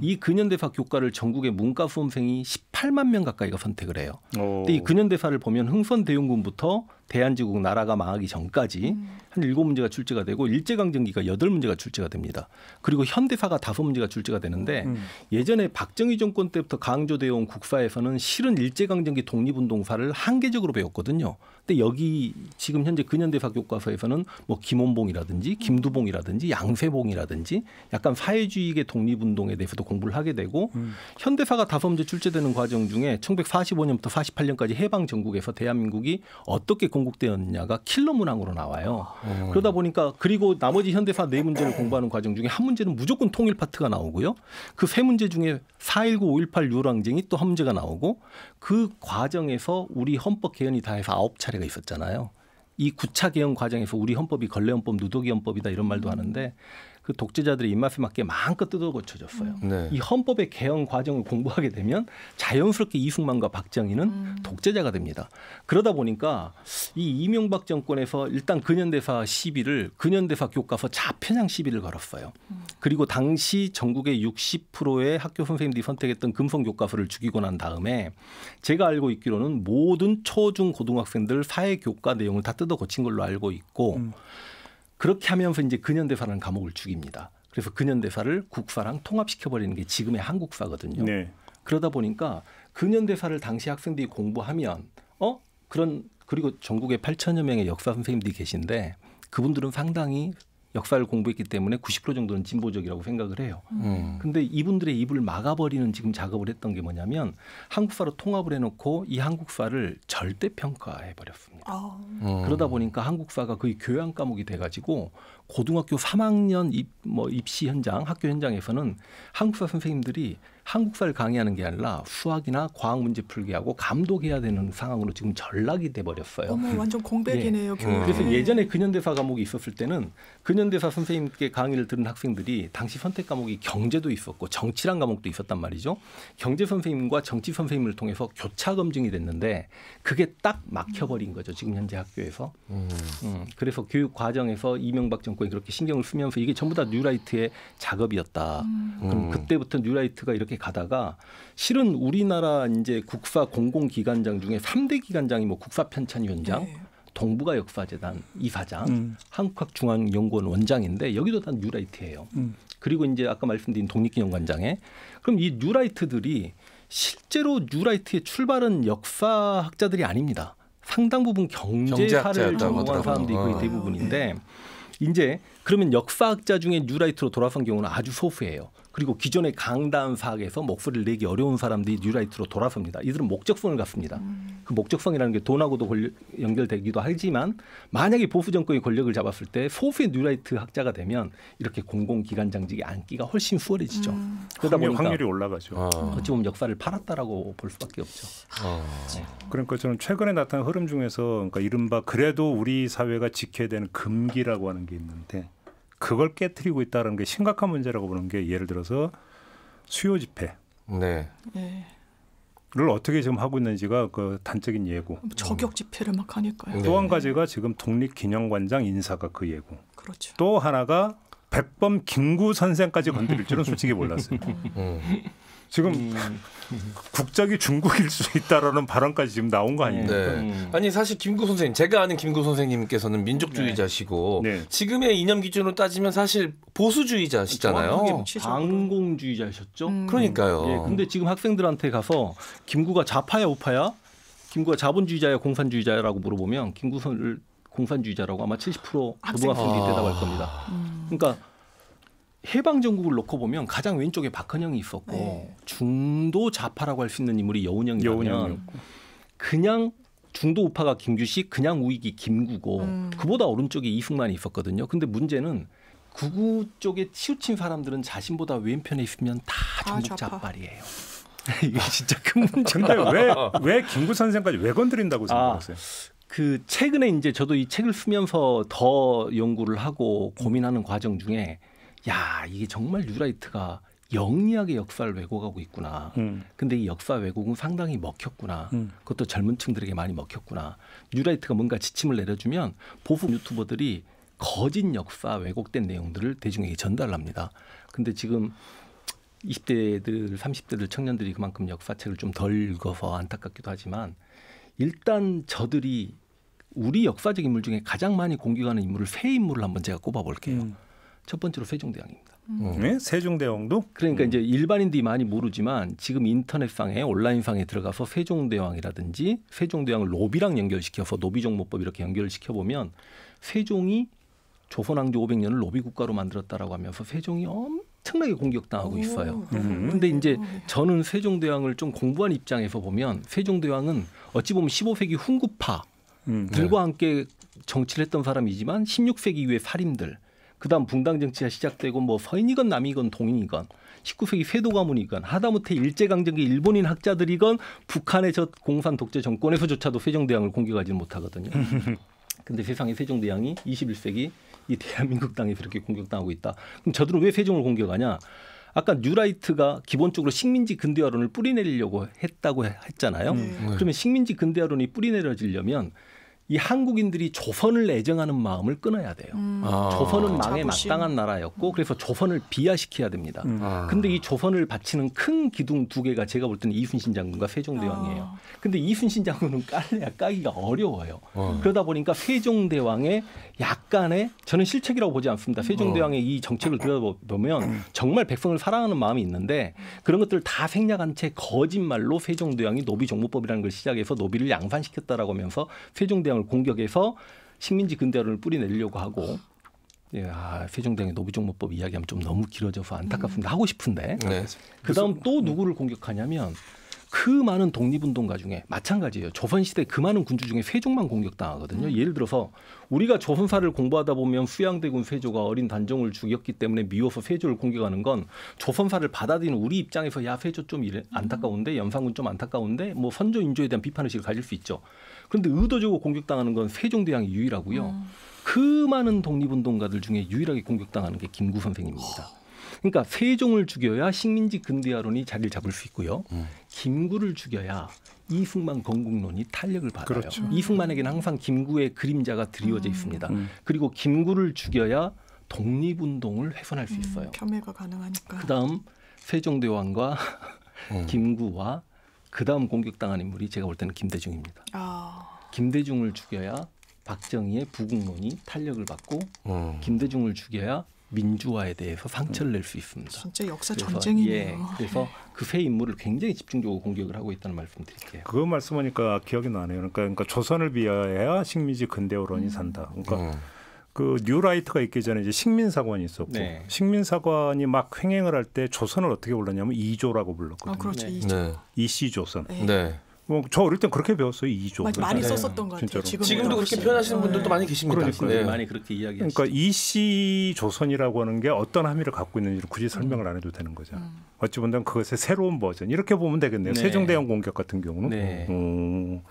이 근현대사 교과를 전국의 문과 수험생이 18만 명 가까이가 선택을 해요. 근데 이 근현대사를 보면 흥선대원군부터 대한제국 나라가 망하기 전까지 한 7문제가 출제가 되고 일제강점기가 8문제가 출제가 됩니다. 그리고 현대사가 5문제가 출제가 되는데 예전에 박정희 정권 때부터 강조되어 온 국사에서는 실은 일제강점기 독립운동사를 한계적으로 배웠거든요. 근데 여기 지금 현재 근현대사 교과서에서는 뭐 김원봉이라든지 김두봉이라든지 양세봉이라든지 약간 사회주의계 독립운동에 대해서도 공부를 하게 되고 현대사가 5문제 출제되는 과정 중에 1945년부터 48년까지 해방 전국에서 대한민국이 어떻게 건국되었느냐가 킬러 문항으로 나와요. 그러다 보니까 그리고 나머지 현대사 4문제를 공부하는 과정 중에 한 문제는 무조건 통일 파트가 나오고요. 그 3문제 중에 4.19, 5.18 유랑쟁이 또 한 문제가 나오고 그 과정에서 우리 헌법 개헌이 다 해서 9차례가 있었잖아요. 이 9차 개헌 과정에서 우리 헌법이 걸레헌법, 누더기헌법이다 이런 말도 하는데 그 독재자들의 입맛에 맞게 마음껏 뜯어 고쳐졌어요. 네. 이 헌법의 개헌 과정을 공부하게 되면 자연스럽게 이승만과 박정희는 독재자가 됩니다. 그러다 보니까 이 이명박 정권에서 일단 근현대사 시비를 근현대사 교과서 자편향 시비를 걸었어요. 그리고 당시 전국의 60%의 학교 선생님들이 선택했던 금성 교과서를 죽이고 난 다음에 제가 알고 있기로는 모든 초중 고등학생들 사회 교과 내용을 다 뜯어 고친 걸로 알고 있고 그렇게 하면서 이제 근현대사라는 과목을 죽입니다. 그래서 근현대사를 국사랑 통합시켜버리는 게 지금의 한국사거든요. 네. 그러다 보니까 근현대사를 당시 학생들이 공부하면 그리고 전국에 8천여 명의 역사 선생님들이 계신데 그분들은 상당히 역사를 공부했기 때문에 90% 정도는 진보적이라고 생각을 해요. 근데 이분들의 입을 막아버리는 지금 작업을 했던 게 뭐냐면 한국사로 통합을 해놓고 이 한국사를 절대평가해버렸습니다. 그러다 보니까 한국사가 거의 교양 과목이 돼가지고 고등학교 3학년 입시 현장, 학교 현장에서는 한국사 선생님들이 한국사를 강의하는 게 아니라 수학이나 과학 문제 풀기하고 감독해야 되는 상황으로 지금 전락이 돼버렸어요. 어머, 완전 공백이네요. 그래서 예전에 근현대사 과목이 있었을 때는 근현대사 선생님께 강의를 들은 학생들이 당시 선택 과목이 경제도 있었고 정치란 과목도 있었단 말이죠. 경제 선생님과 정치 선생님을 통해서 교차 검증이 됐는데 그게 딱 막혀버린 거죠. 지금 현재 학교에서. 그래서 교육 과정에서 이명박 정권이 그렇게 신경을 쓰면서 이게 전부 다 뉴라이트의 작업이었다. 그럼 그때부터 뉴라이트가 이렇게 가다가 실은 우리나라 이제 국사 공공기관장 중에 3대 기관장이 뭐 국사편찬위원장, 동북아 역사재단 이사장, 한국학중앙연구원 원장인데 여기도 다 뉴라이트예요. 그리고 이제 아까 말씀드린 독립기념관장에 그럼 이 뉴라이트들이 실제로 뉴라이트의 출발은 역사학자들이 아닙니다. 상당 부분 경제사를 전공한 사람들이 거의 대부분인데 이제 그러면 역사학자 중에 뉴라이트로 돌아선 경우는 아주 소수예요. 그리고 기존의 강단사학에서 목소리를 내기 어려운 사람들이 뉴라이트로 돌아섭니다. 이들은 목적성을 갖습니다. 그 목적성이라는 게 돈하고도 연결되기도 하지만 만약에 보수 정권이 권력을 잡았을 때 소수의 뉴라이트 학자가 되면 이렇게 공공기관장직에 앉기가 훨씬 수월해지죠. 그러다 보니까 확률이 올라가죠. 어찌 보면 역사를 팔았다라고 볼 수밖에 없죠. 그러니까 저는 최근에 나타난 흐름 중에서 그러니까 이른바 그래도 우리 사회가 지켜야 되는 금기라고 하는 게 있는데 그걸 깨트리고 있다는 게 심각한 문제라고 보는 게 예를 들어서 수요 집회를 어떻게 지금 하고 있는지가 그 단적인 예고. 저격 집회를 막 하니까요. 또 한 가지가 지금 독립기념관장 인사가 그 예고. 그렇죠. 또 하나가 백범 김구 선생까지 건드릴 줄은 솔직히 몰랐어요. 지금 국적이 중국일 수 있다라는 발언까지 지금 나온 거 아닙니까? 네. 아니 사실 김구 선생님, 제가 아는 김구 선생님께서는 민족주의자시고 지금의 이념 기준으로 따지면 사실 보수주의자시잖아요. 반공주의자셨죠. 그러니까요. 예, 근데 지금 학생들한테 가서 김구가 좌파야 우파야? 김구가 자본주의자야 공산주의자야라고 물어보면 김구를 공산주의자라고 아마 70% 고등학생들이 대답할 겁니다. 그러니까 해방 전국을 놓고 보면 가장 왼쪽에 박헌영이 있었고 중도 좌파라고 할 수 있는 인물이 여운형이라면 그냥 중도 우파가 김규식, 그냥 우익이 김구고 그보다 오른쪽에 이승만이 있었거든요. 근데 문제는 극우 쪽에 치우친 사람들은 자신보다 왼편에 있으면 다 전국 좌빨이에요. 이게 진짜 큰 문제인데 왜 김구 선생까지 왜 건드린다고 생각하세요? 그 최근에 이제 저도 이 책을 쓰면서 더 연구를 하고 고민하는 과정 중에 야, 이게 정말 뉴라이트가 영리하게 역사를 왜곡하고 있구나. 근데 이 역사 왜곡은 상당히 먹혔구나. 그것도 젊은 층들에게 많이 먹혔구나. 뉴라이트가 뭔가 지침을 내려주면 보수 유튜버들이 거짓 역사 왜곡된 내용들을 대중에게 전달합니다. 근데 지금 20대들, 30대들 청년들이 그만큼 역사책을 좀 덜 읽어서 안타깝기도 하지만 일단 저들이 우리 역사적 인물 중에 가장 많이 공격하는 인물을 세 인물을 한번 제가 꼽아볼게요. 첫 번째로 세종대왕입니다. 네? 세종대왕도? 그러니까 이제 일반인들이 많이 모르지만 지금 인터넷상에 온라인상에 들어가서 세종대왕이라든지 세종대왕을 노비랑 연결시켜서 노비종모법 이렇게 연결시켜보면 세종이 조선왕조 500년을 노비국가로 만들었다라고 하면서 세종이 엄청나게 공격당하고 있어요. 그런데 이제 저는 세종대왕을 좀 공부한 입장에서 보면 세종대왕은 어찌 보면 15세기 훈구파들과 함께 정치를 했던 사람이지만 16세기 이후에 살인들 그다음 붕당 정치가 시작되고 뭐 서인이건 남이건 동인이건 19세기 세도 가문이건 하다못해 일제강점기 일본인 학자들이건 북한의 저 공산 독재 정권에서조차도 세종대왕을 공격하지는 못하거든요. 근데 세상에 세종대왕이 21세기 이 대한민국 땅에서 이렇게 공격당하고 있다. 그럼 저들은 왜 세종을 공격하냐? 아까 뉴라이트가 기본적으로 식민지 근대화론을 뿌리내리려고 했다고 했잖아요. 그러면 식민지 근대화론이 뿌리내려지려면 이 한국인들이 조선을 애정하는 마음을 끊어야 돼요. 조선은 망에 마땅한 나라였고 그래서 조선을 비하시켜야 됩니다. 근데 이 조선을 바치는 큰 기둥 두 개가 제가 볼 때는 이순신 장군과 세종대왕이에요. 근데 이순신 장군은 깔래야 까기가 어려워요. 그러다 보니까 세종대왕의 약간의 저는 실책이라고 보지 않습니다. 세종대왕의 이 정책을 들여다보면 정말 백성을 사랑하는 마음이 있는데 그런 것들을 다 생략한 채 거짓말로 세종대왕이 노비종모법이라는 걸 시작해서 노비를 양산시켰다라고 하면서 세종대왕을 공격해서 식민지 근대화론을 뿌리내려고 하고 세종대왕의 노비종모법 이야기하면 좀 너무 길어져서 안타깝습니다. 하고 싶은데 그다음 또 누구를 공격하냐면 그 많은 독립운동가 중에 마찬가지예요. 조선시대 그 많은 군주 중에 세종만 공격당하거든요. 예를 들어서 우리가 조선사를 공부하다 보면 수양대군 세조가 어린 단종을 죽였기 때문에 미워서 세조를 공격하는 건 조선사를 받아들이는 우리 입장에서 야 세조 좀 안타까운데 연산군 좀 안타까운데 뭐 선조 인조에 대한 비판의식을 가질 수 있죠. 그런데 의도적으로 공격당하는 건 세종대왕이 유일하고요. 그 많은 독립운동가들 중에 유일하게 공격당하는 게 김구 선생입니다. 그러니까 세종을 죽여야 식민지 근대화론이 자리를 잡을 수 있고요. 김구를 죽여야 이승만 건국론이 탄력을 받아요. 그렇죠. 이승만에게는 항상 김구의 그림자가 드리워져 있습니다. 그리고 김구를 죽여야 독립운동을 훼손할 수 있어요. 폄훼가 가능하니까. 그다음 세종대왕과 김구와 그다음 공격당한 인물이 제가 볼 때는 김대중입니다. 김대중을 죽여야 박정희의 부국론이 탄력을 받고 김대중을 죽여야 민주화에 대해서 상처를 낼 수 있습니다. 진짜 역사 전쟁이네요. 그래서 그 세 인물을 굉장히 집중적으로 공격을 하고 있다는 말씀 드릴게요. 그거 말씀하니까 기억이 나네요. 그러니까 조선을 비하해야 식민지 근대화론이 산다. 그러니까 그 뉴라이트가 있기 전에 이제 식민사관이 있었고 식민사관이 막 횡행을 할 때 조선을 어떻게 불렀냐면 이조라고 불렀거든요. 그렇죠. 이조. 이씨조선. 저 어릴 땐 그렇게 배웠어요. 이조. 많이 썼었던 것 같아요. 지금도 그렇게 표현하시는 분들도 많이 계십니다. 그러니까 많이 그렇게 이야기하시죠. 그러니까 이씨 조선이라고 하는 게 어떤 함의를 갖고 있는지를 굳이 설명을 안 해도 되는 거죠. 어찌 보면 그것의 새로운 버전 이렇게 보면 되겠네요. 세종대왕 공격 같은 경우는.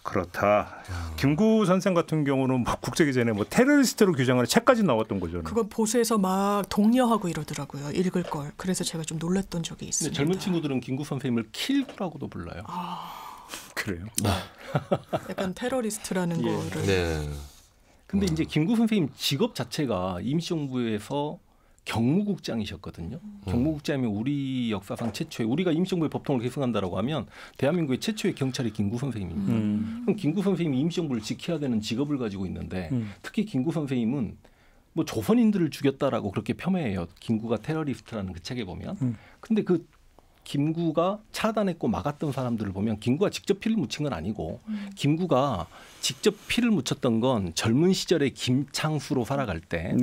그렇다. 김구 선생 같은 경우는 막 국제기전에 뭐 테러리스트로 규정하는 책까지 나왔던 거죠. 그건 보수에서 막 독려하고 이러더라고요. 읽을 걸. 그래서 제가 좀 놀랐던 적이 있습니다. 젊은 친구들은 김구 선생님을 킬구라고도 불러요. 그래요? 약간 테러리스트라는 거를. 근데 이제 김구 선생님 직업 자체가 임시정부에서 경무국장이셨거든요. 경무국장이면 우리 역사상 최초의 우리가 임시정부의 법통을 계승한다라고 하면 대한민국의 최초의 경찰이 김구 선생님입니다. 그럼 김구 선생님이 임시정부를 지켜야 되는 직업을 가지고 있는데 특히 김구 선생님은 뭐 조선인들을 죽였다라고 그렇게 폄훼해요. 김구가 테러리스트라는 그 책에 보면. 근데 그 김구가 차단했고 막았던 사람들을 보면 김구가 직접 피를 묻힌 건 아니고 김구가 직접 피를 묻혔던 건 젊은 시절에 김창수로 살아갈 때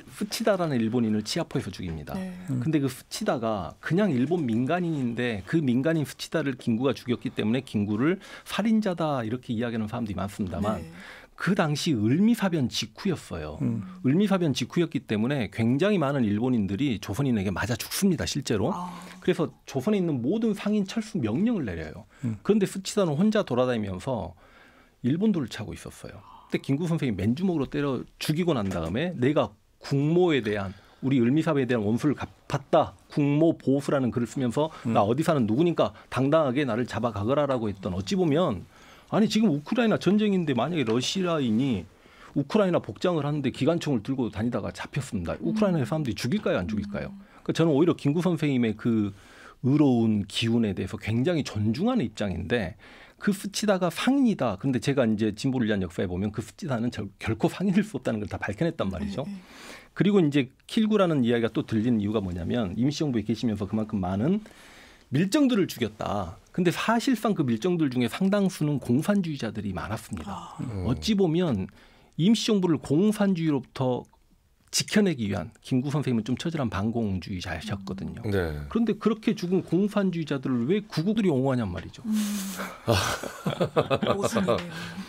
후치다라는 일본인을 치아포에서 죽입니다. 근데 그 후치다가 그냥 일본 민간인인데 그 민간인 후치다를 김구가 죽였기 때문에 김구를 살인자다 이렇게 이야기하는 사람들이 많습니다만 그 당시 을미사변 직후였어요. 을미사변 직후였기 때문에 굉장히 많은 일본인들이 조선인에게 맞아 죽습니다. 실제로. 그래서 조선에 있는 모든 상인 철수 명령을 내려요. 그런데 스치다는 혼자 돌아다니면서 일본도를 차고 있었어요. 그때 김구 선생이 맨주먹으로 때려 죽이고 난 다음에 내가 국모에 대한 우리 을미사변에 대한 원수를 갚았다. 국모 보수라는 글을 쓰면서 나 어디 사는 누구니까 당당하게 나를 잡아가거라라고 했던 어찌 보면 아니 지금 우크라이나 전쟁인데 만약에 러시아인이 우크라이나 복장을 하는데 기관총을 들고 다니다가 잡혔습니다. 우크라이나의 사람들이 죽일까요? 안 죽일까요? 그러니까 저는 오히려 김구 선생님의 그 의로운 기운에 대해서 굉장히 존중하는 입장인데 그 스치다가 상인이다. 그런데 제가 이제 진보를 위한 역사에 보면 그 스치다는 결코 상인일 수 없다는 걸 다 밝혀냈단 말이죠. 그리고 이제 킬구라는 이야기가 또 들리는 이유가 뭐냐면 임시정부에 계시면서 그만큼 많은 밀정들을 죽였다. 근데 사실상 그 밀정들 중에 상당수는 공산주의자들이 많았습니다. 어찌 보면 임시정부를 공산주의로부터 지켜내기 위한 김구 선생님은 좀 처절한 반공주의자셨거든요. 네. 그런데 그렇게 죽은 공산주의자들을 왜 구구들이 옹호하냔 말이죠. 모순이네요.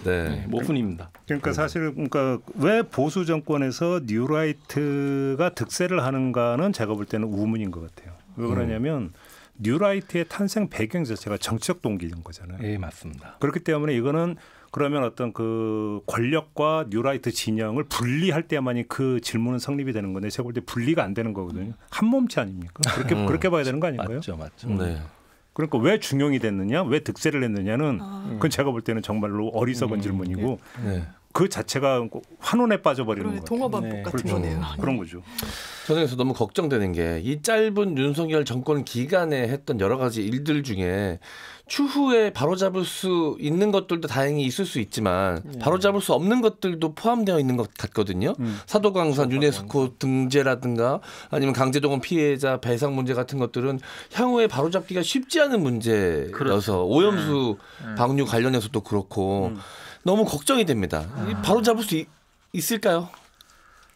네, 모순입니다. 그러니까 사실 그러니까 왜 보수 정권에서 뉴라이트가 득세를 하는가는 제가 볼 때는 우문인 것 같아요. 왜 그러냐면 뉴라이트의 탄생 배경 자체가 정치적 동기인 거잖아요. 네, 맞습니다. 그렇기 때문에 이거는 그러면 어떤 그 권력과 뉴라이트 진영을 분리할 때만이 그 질문은 성립이 되는 건데 제가 볼 때 분리가 안 되는 거거든요. 한 몸체 아닙니까? 그렇게 봐야 되는 거 아닌가요? 맞죠. 네. 그러니까 왜 중용이 됐느냐, 왜 득세를 했느냐는 그건 제가 볼 때는 정말로 어리석은 질문이고 그 자체가 환원에 빠져버리는 거예요. 동어반복 같은 그렇죠. 거네요. 그런 거죠. 저는 그래서 너무 걱정되는 게 이 짧은 윤석열 정권 기간에 했던 여러 가지 일들 중에 추후에 바로잡을 수 있는 것들도 다행히 있을 수 있지만 바로잡을 수 없는 것들도 포함되어 있는 것 같거든요. 사도광산 유네스코 등재라든가 아니면 강제동원 피해자 배상 문제 같은 것들은 향후에 바로잡기가 쉽지 않은 문제여서 그렇죠. 오염수 방류 관련해서도 그렇고 너무 걱정이 됩니다. 바로잡을 수 있을까요?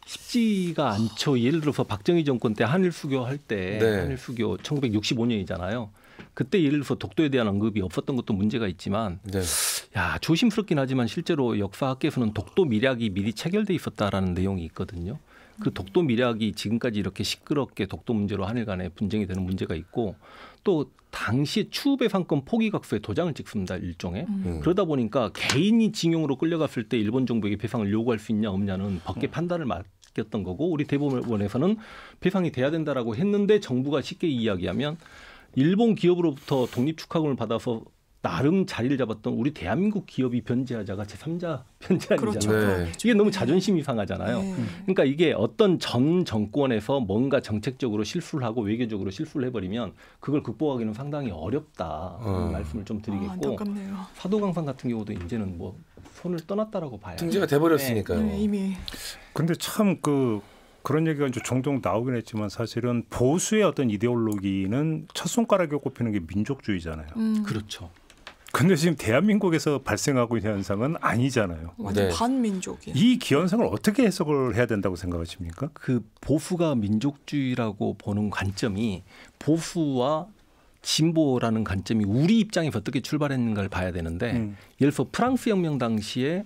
쉽지가 않죠. 예를 들어서 박정희 정권 때 한일수교 할 때 한일수교 1965년이잖아요. 그때 예를 들어서 독도에 대한 언급이 없었던 것도 문제가 있지만 야 조심스럽긴 하지만 실제로 역사학계에서는 독도 미략이 미리 체결돼 있었다라는 내용이 있거든요. 그 독도 미략이 지금까지 이렇게 시끄럽게 독도 문제로 한일 간에 분쟁이 되는 문제가 있고 또 당시 추후배상권 포기각서에 도장을 찍습니다. 일종의. 그러다 보니까 개인이 징용으로 끌려갔을 때 일본 정부에게 배상을 요구할 수 있냐 없냐는 법계 판단을 맡겼던 거고 우리 대법원에서는 배상이 돼야 된다라고 했는데 정부가 쉽게 이야기하면 일본 기업으로부터 독립축하금을 받아서 나름 자리를 잡았던 우리 대한민국 기업이 변제하자가 제3자 변제아니잖아요. 그렇죠. 이게 너무 자존심이 상하잖아요. 그러니까 이게 어떤 전 정권에서 뭔가 정책적으로 실수를 하고 외교적으로 실수를 해버리면 그걸 극복하기는 상당히 어렵다. 말씀을 좀 드리겠고 안타깝네요. 사도광산 같은 경우도 이제는 뭐 손을 떠났다라고 봐요. 등재가 돼버렸으니까요. 이미. 근데 참 그런 얘기가 이제 종종 나오긴 했지만 사실은 보수의 어떤 이데올로기는 첫 손가락에 꼽히는 게 민족주의잖아요. 그렇죠. 근데 지금 대한민국에서 발생하고 있는 현상은 아니잖아요. 완전 반민족이에요. 이 기현상을 어떻게 해석을 해야 된다고 생각하십니까? 그 보수가 민족주의라고 보는 관점이 보수와 진보라는 관점이 우리 입장에서 어떻게 출발했는가를 봐야 되는데 예를 들어서 프랑스 혁명 당시에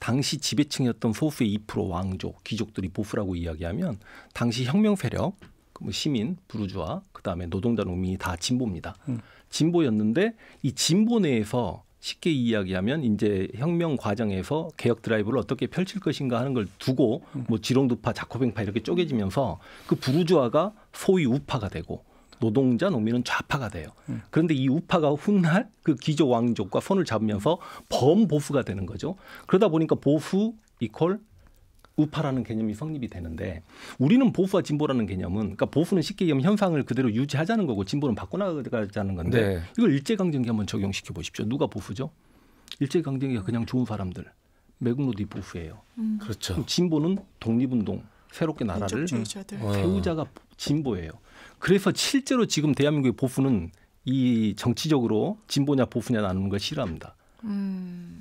당시 지배층이었던 소수의 2% 왕족, 귀족들이 보수라고 이야기하면 당시 혁명 세력, 시민, 부르주아, 그다음에 노동자, 농민이 다 진보입니다. 진보였는데 이 진보 내에서 쉽게 이야기하면 이제 혁명 과정에서 개혁 드라이브를 어떻게 펼칠 것인가 하는 걸 두고 뭐 지롱두파, 자코뱅파 이렇게 쪼개지면서 그 부르주아가 소위 우파가 되고 노동자, 농민은 좌파가 돼요. 그런데 이 우파가 훗날 그 귀족 왕족과 손을 잡으면서 범보수가 되는 거죠. 그러다 보니까 보수 이퀄 우파라는 개념이 성립이 되는데 우리는 보수와 진보라는 개념은 그러니까 보수는 쉽게 얘기하면 현상을 그대로 유지하자는 거고 진보는 바꿔나가자는 건데 이걸 일제강점기 한번 적용시켜 보십시오. 누가 보수죠? 일제강점기가 그냥 좋은 사람들. 매국노들이 보수예요. 그렇죠. 진보는 독립운동, 새롭게 나라를 세우자가 진보예요. 그래서 실제로 지금 대한민국의 보수는 이 정치적으로 진보냐 보수냐 나누는 걸 싫어합니다.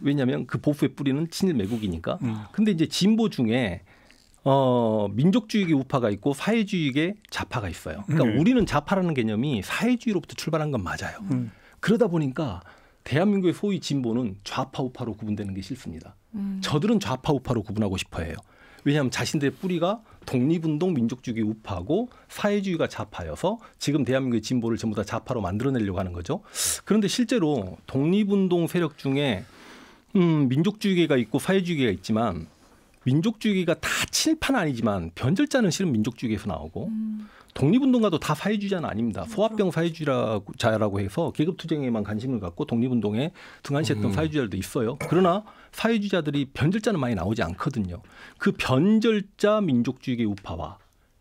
왜냐하면 그 보수의 뿌리는 친일 매국이니까. 근데 이제 진보 중에 민족주의계 우파가 있고 사회주의계 좌파가 있어요. 그러니까 우리는 좌파라는 개념이 사회주의로부터 출발한 건 맞아요. 그러다 보니까 대한민국의 소위 진보는 좌파 우파로 구분되는 게 싫습니다. 저들은 좌파 우파로 구분하고 싶어해요. 왜냐하면 자신들의 뿌리가 독립운동 민족주의 우파고 사회주의가 좌파여서 지금 대한민국의 진보를 전부 다 좌파로 만들어내려고 하는 거죠. 그런데 실제로 독립운동 세력 중에 민족주의가 있고 사회주의가 있지만 민족주의가 다 친일파는 아니지만 변절자는 실은 민족주의에서 나오고 독립운동가도 다 사회주의자는 아닙니다. 소화병 사회주의자라고 해서 계급투쟁에만 관심을 갖고 독립운동에 등한시했던 사회주의자들도 있어요. 그러나 사회주의자들이 변절자는 많이 나오지 않거든요. 그 변절자 민족주의의 우파와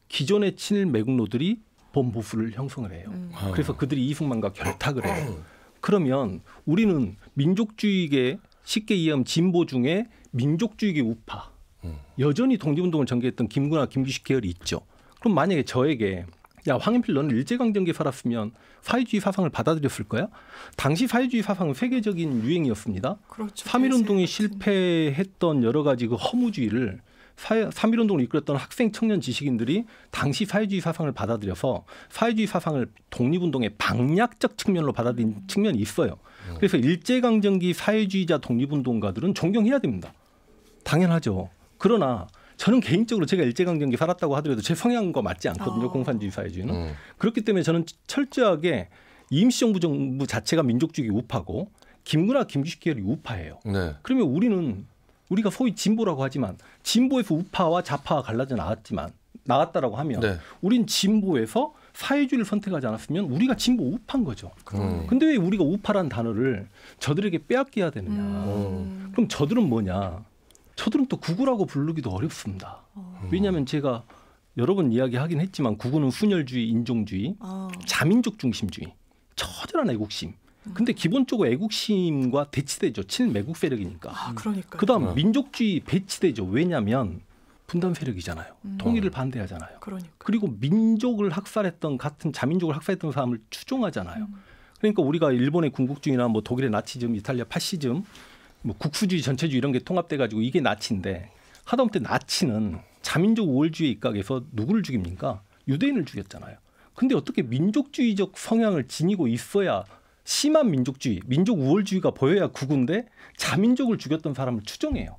기존의 친일 매국노들이 범보수를 형성을 해요. 그래서 그들이 이승만과 결탁을 해요. 그러면 우리는 민족주의계 쉽게 이해하면 진보 중에 민족주의계 우파 여전히 독립운동을 전개했던 김구나 김규식 계열이 있죠. 그럼 만약에 저에게 야 황현필 너는 일제강점기에 살았으면 사회주의 사상을 받아들였을 거야? 당시 사회주의 사상은 세계적인 유행이었습니다. 그렇죠. 3.1운동이 실패했던 여러 가지 그 허무주의를 3.1운동을 이끌었던 학생 청년 지식인들이 당시 사회주의 사상을 받아들여서 사회주의 사상을 독립운동의 방략적 측면으로 받아들인 측면이 있어요. 그래서 일제강점기 사회주의자 독립운동가들은 존경해야 됩니다. 당연하죠. 그러나 저는 개인적으로 제가 일제강점기 살았다고 하더라도 제 성향과 맞지 않거든요. 공산주의 사회주의는. 그렇기 때문에 저는 철저하게 임시정부 정부 자체가 민족주의 우파고 김구나 김규식 계열이 우파예요. 네. 그러면 우리가 소위 진보라고 하지만 진보에서 우파와 좌파가 갈라져 나왔다라고 하면 네. 우린 진보에서 사회주의를 선택하지 않았으면 우리가 진보 우파인 거죠. 근데 왜 우리가 우파라는 단어를 저들에게 빼앗겨야 되느냐. 그럼 저들은 뭐냐. 저들은 또 구구라고 부르기도 어렵습니다. 왜냐하면 제가 여러 번 이야기하긴 했지만 구구는 순혈주의, 인종주의, 자민족 중심주의, 처절한 애국심. 근데 기본적으로 애국심과 대치되죠. 친매국 세력이니까. 그러니까요. 그다음 민족주의 배치되죠. 왜냐하면 분단 세력이잖아요. 통일을 반대하잖아요. 그리고 민족을 학살했던 같은 자민족을 학살했던 사람을 추종하잖아요. 그러니까 우리가 일본의 군국주의나 뭐 독일의 나치즘, 이탈리아 파시즘 뭐 국수주의, 전체주의 이런 게 통합돼가지고 이게 나치인데 하다못해 나치는 자민족 우월주의에 입각해서 누구를 죽입니까? 유대인을 죽였잖아요. 근데 어떻게 민족주의적 성향을 지니고 있어야 심한 민족주의, 민족 우월주의가 보여야 구구인데 자민족을 죽였던 사람을 추종해요.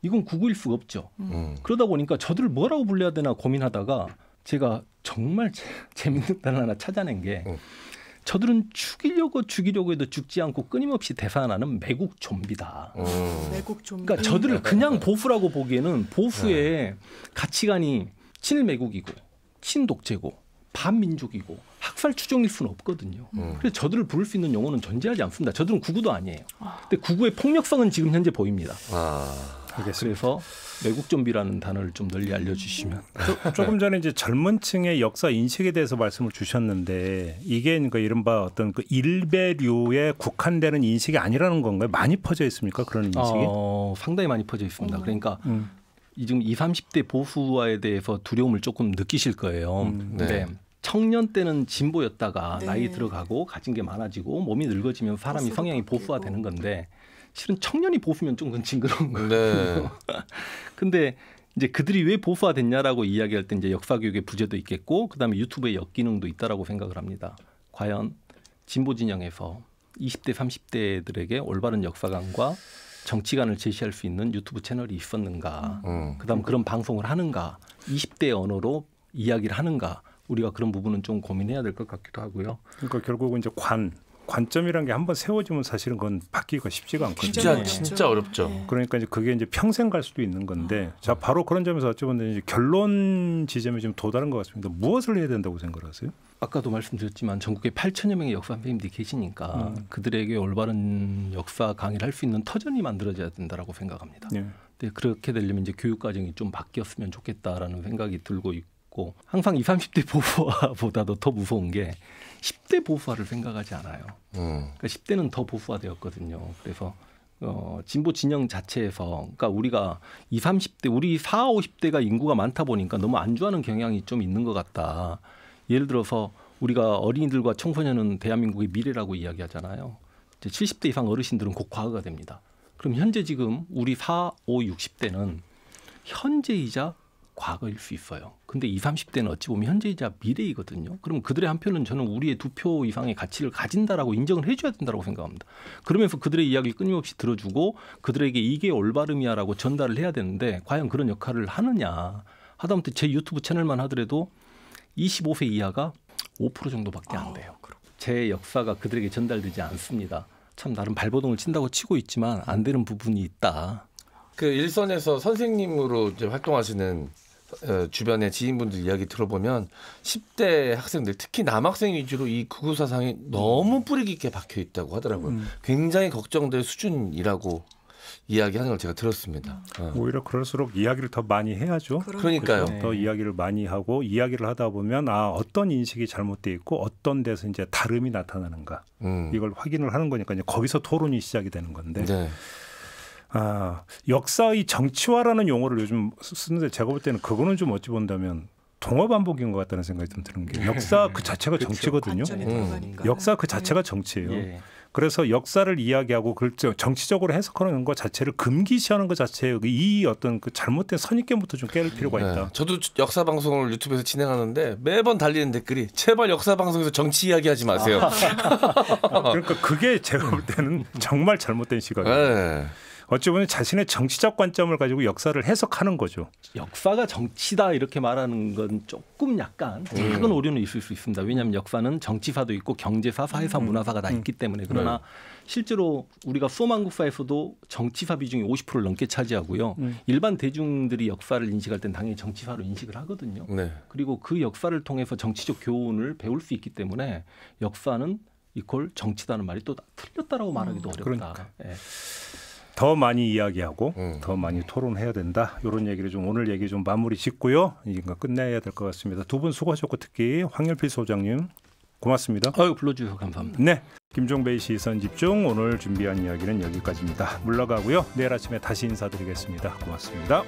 이건 구구일 수가 없죠. 그러다 보니까 저들을 뭐라고 불러야 되나 고민하다가 제가 정말 재밌는 단어 하나 찾아낸 게 저들은 죽이려고 해도 죽지 않고 끊임없이 되살아나는 매국 좀비다. 매국 좀비. 그러니까 저들을 그냥 보수라고 보기에는 보수의 가치관이 친일매국이고 친독재고 반민족이고 학살 추종일 수는 없거든요. 그래서 저들을 부를 수 있는 용어는 존재하지 않습니다. 저들은 구구도 아니에요. 근데 구구의 폭력성은 지금 현재 보입니다. 그래서 매국 좀비라는 단어를 좀 널리 알려주시면. 조금 전에 이제 젊은 층의 역사 인식에 대해서 말씀을 주셨는데 이게 그러니까 이른바 어떤 그 일배류에 국한되는 인식이 아니라는 건가요? 많이 퍼져 있습니까? 그런 인식이? 상당히 많이 퍼져 있습니다. 그러니까 지금 20, 30대 보수화에 대해서 두려움을 조금 느끼실 거예요. 근데 청년 때는 진보였다가 나이 들어가고 가진 게 많아지고 몸이 늙어지면 사람이 성향이 보수화되는 건데 실은 청년이 보수면 좀 징그러운 거예요. 근데 이제 그들이 왜 보수화됐냐라고 이야기할 때 이제 역사 교육의 부재도 있겠고 그다음에 유튜브의 역기능도 있다라고 생각을 합니다. 과연 진보 진영에서 20대, 30대들에게 올바른 역사관과 정치관을 제시할 수 있는 유튜브 채널이 있었는가. 그다음 그런 방송을 하는가. 20대 언어로 이야기를 하는가. 우리가 그런 부분은 좀 고민해야 될 것 같기도 하고요. 그러니까 결국은 이제 관점이라는 게 한번 세워지면 사실은 그건 바뀌기가 쉽지가 않거든요. 진짜 어렵죠. 그러니까 이제 그게 이제 평생 갈 수도 있는 건데 자 바로 그런 점에서 어쩌면 이제 결론 지점에 좀 도달한 것 같습니다. 무엇을 해야 된다고 생각하세요? 아까도 말씀드렸지만 전국에 8천여 명의 역사 선생님들이 계시니까 그들에게 올바른 역사 강의를 할 수 있는 터전이 만들어져야 된다라고 생각합니다. 근데 그렇게 되려면 이제 교육 과정이 좀 바뀌었으면 좋겠다라는 생각이 들고 있고 항상 20, 30대 보수화보다도 더 무서운 게 10대 보수화를 생각하지 않아요. 그러니까 10대는 더 보수화되었거든요. 그래서 진보 진영 자체에서 그러니까 우리가 20, 30대 우리 40, 50대가 인구가 많다 보니까 너무 안주하는 경향이 좀 있는 것 같다. 예를 들어서 우리가 어린이들과 청소년은 대한민국의 미래라고 이야기하잖아요. 이제 70대 이상 어르신들은 곧 과거가 됩니다. 그럼 현재 지금 우리 40, 50, 60대는 현재이자 과거일 수 있어요. 근데 20, 30대는 어찌 보면 현재이자 미래이거든요. 그럼 그들의 한 표는 저는 우리의 2표 이상의 가치를 가진다라고 인정을 해줘야 된다고 생각합니다. 그러면서 그들의 이야기를 끊임없이 들어주고 그들에게 이게 올바름이야라고 전달을 해야 되는데 과연 그런 역할을 하느냐. 하다못해 제 유튜브 채널만 하더라도 25세 이하가 5% 정도밖에 안 돼요. 제 역사가 그들에게 전달되지 않습니다. 참 나름 발버둥을 친다고 치고 있지만 안 되는 부분이 있다. 그 일선에서 선생님으로 이제 활동하시는 주변의 지인분들 이야기 들어보면 10대 학생들 특히 남학생 위주로 이 극우 사상이 너무 뿌리 깊게 박혀 있다고 하더라고요. 굉장히 걱정될 수준이라고 이야기하는 걸 제가 들었습니다. 오히려 그럴수록 이야기를 더 많이 해야죠. 그러니까요. 그렇죠? 더 이야기를 많이 하고 이야기를 하다 보면 어떤 인식이 잘못돼 있고 어떤 데서 이제 다름이 나타나는가 이걸 확인을 하는 거니까 이제 거기서 토론이 시작이 되는 건데. 네. 역사의 정치화라는 용어를 요즘 쓰는데 제가 볼 때는 그거는 좀 어찌 본다면 동어반복인 것 같다는 생각이 좀 드는 게 역사 그 자체가 정치거든요. 역사 그 자체가 정치예요. 예. 그래서 역사를 이야기하고 그걸 정치적으로 해석하는 것 자체를 금기시하는 것 자체에 이 어떤 그 잘못된 선입견부터 좀 깨를 필요가 있다. 네. 저도 역사 방송을 유튜브에서 진행하는데 매번 달리는 댓글이 제발 역사 방송에서 정치 이야기하지 마세요. 그러니까 그게 제가 볼 때는 정말 잘못된 시각이에요. 네. 어찌 보면 자신의 정치적 관점을 가지고 역사를 해석하는 거죠. 역사가 정치다 이렇게 말하는 건 조금 약간 작은 오류는 있을 수 있습니다. 왜냐하면 역사는 정치사도 있고 경제사, 사회사, 문화사가 다 있기 때문에. 그러나 실제로 우리가 수험한국사에서도 정치사 비중이 50%를 넘게 차지하고요. 일반 대중들이 역사를 인식할 땐 당연히 정치사로 인식을 하거든요. 네. 그리고 그 역사를 통해서 정치적 교훈을 배울 수 있기 때문에 역사는 이퀄 정치다는 말이 또 틀렸다라고 말하기도 어렵다. 그러니까. 예. 더 많이 이야기하고 더 많이 토론해야 된다. 이런 얘기를 좀 오늘 얘기 좀 마무리 짓고요. 이거 끝내야 될 것 같습니다. 두 분 수고하셨고 특히 황열필 소장님 고맙습니다. 불러주셔서 감사합니다. 네, 김종배의 시선집중 오늘 준비한 이야기는 여기까지입니다. 물러가고요. 내일 아침에 다시 인사드리겠습니다. 고맙습니다.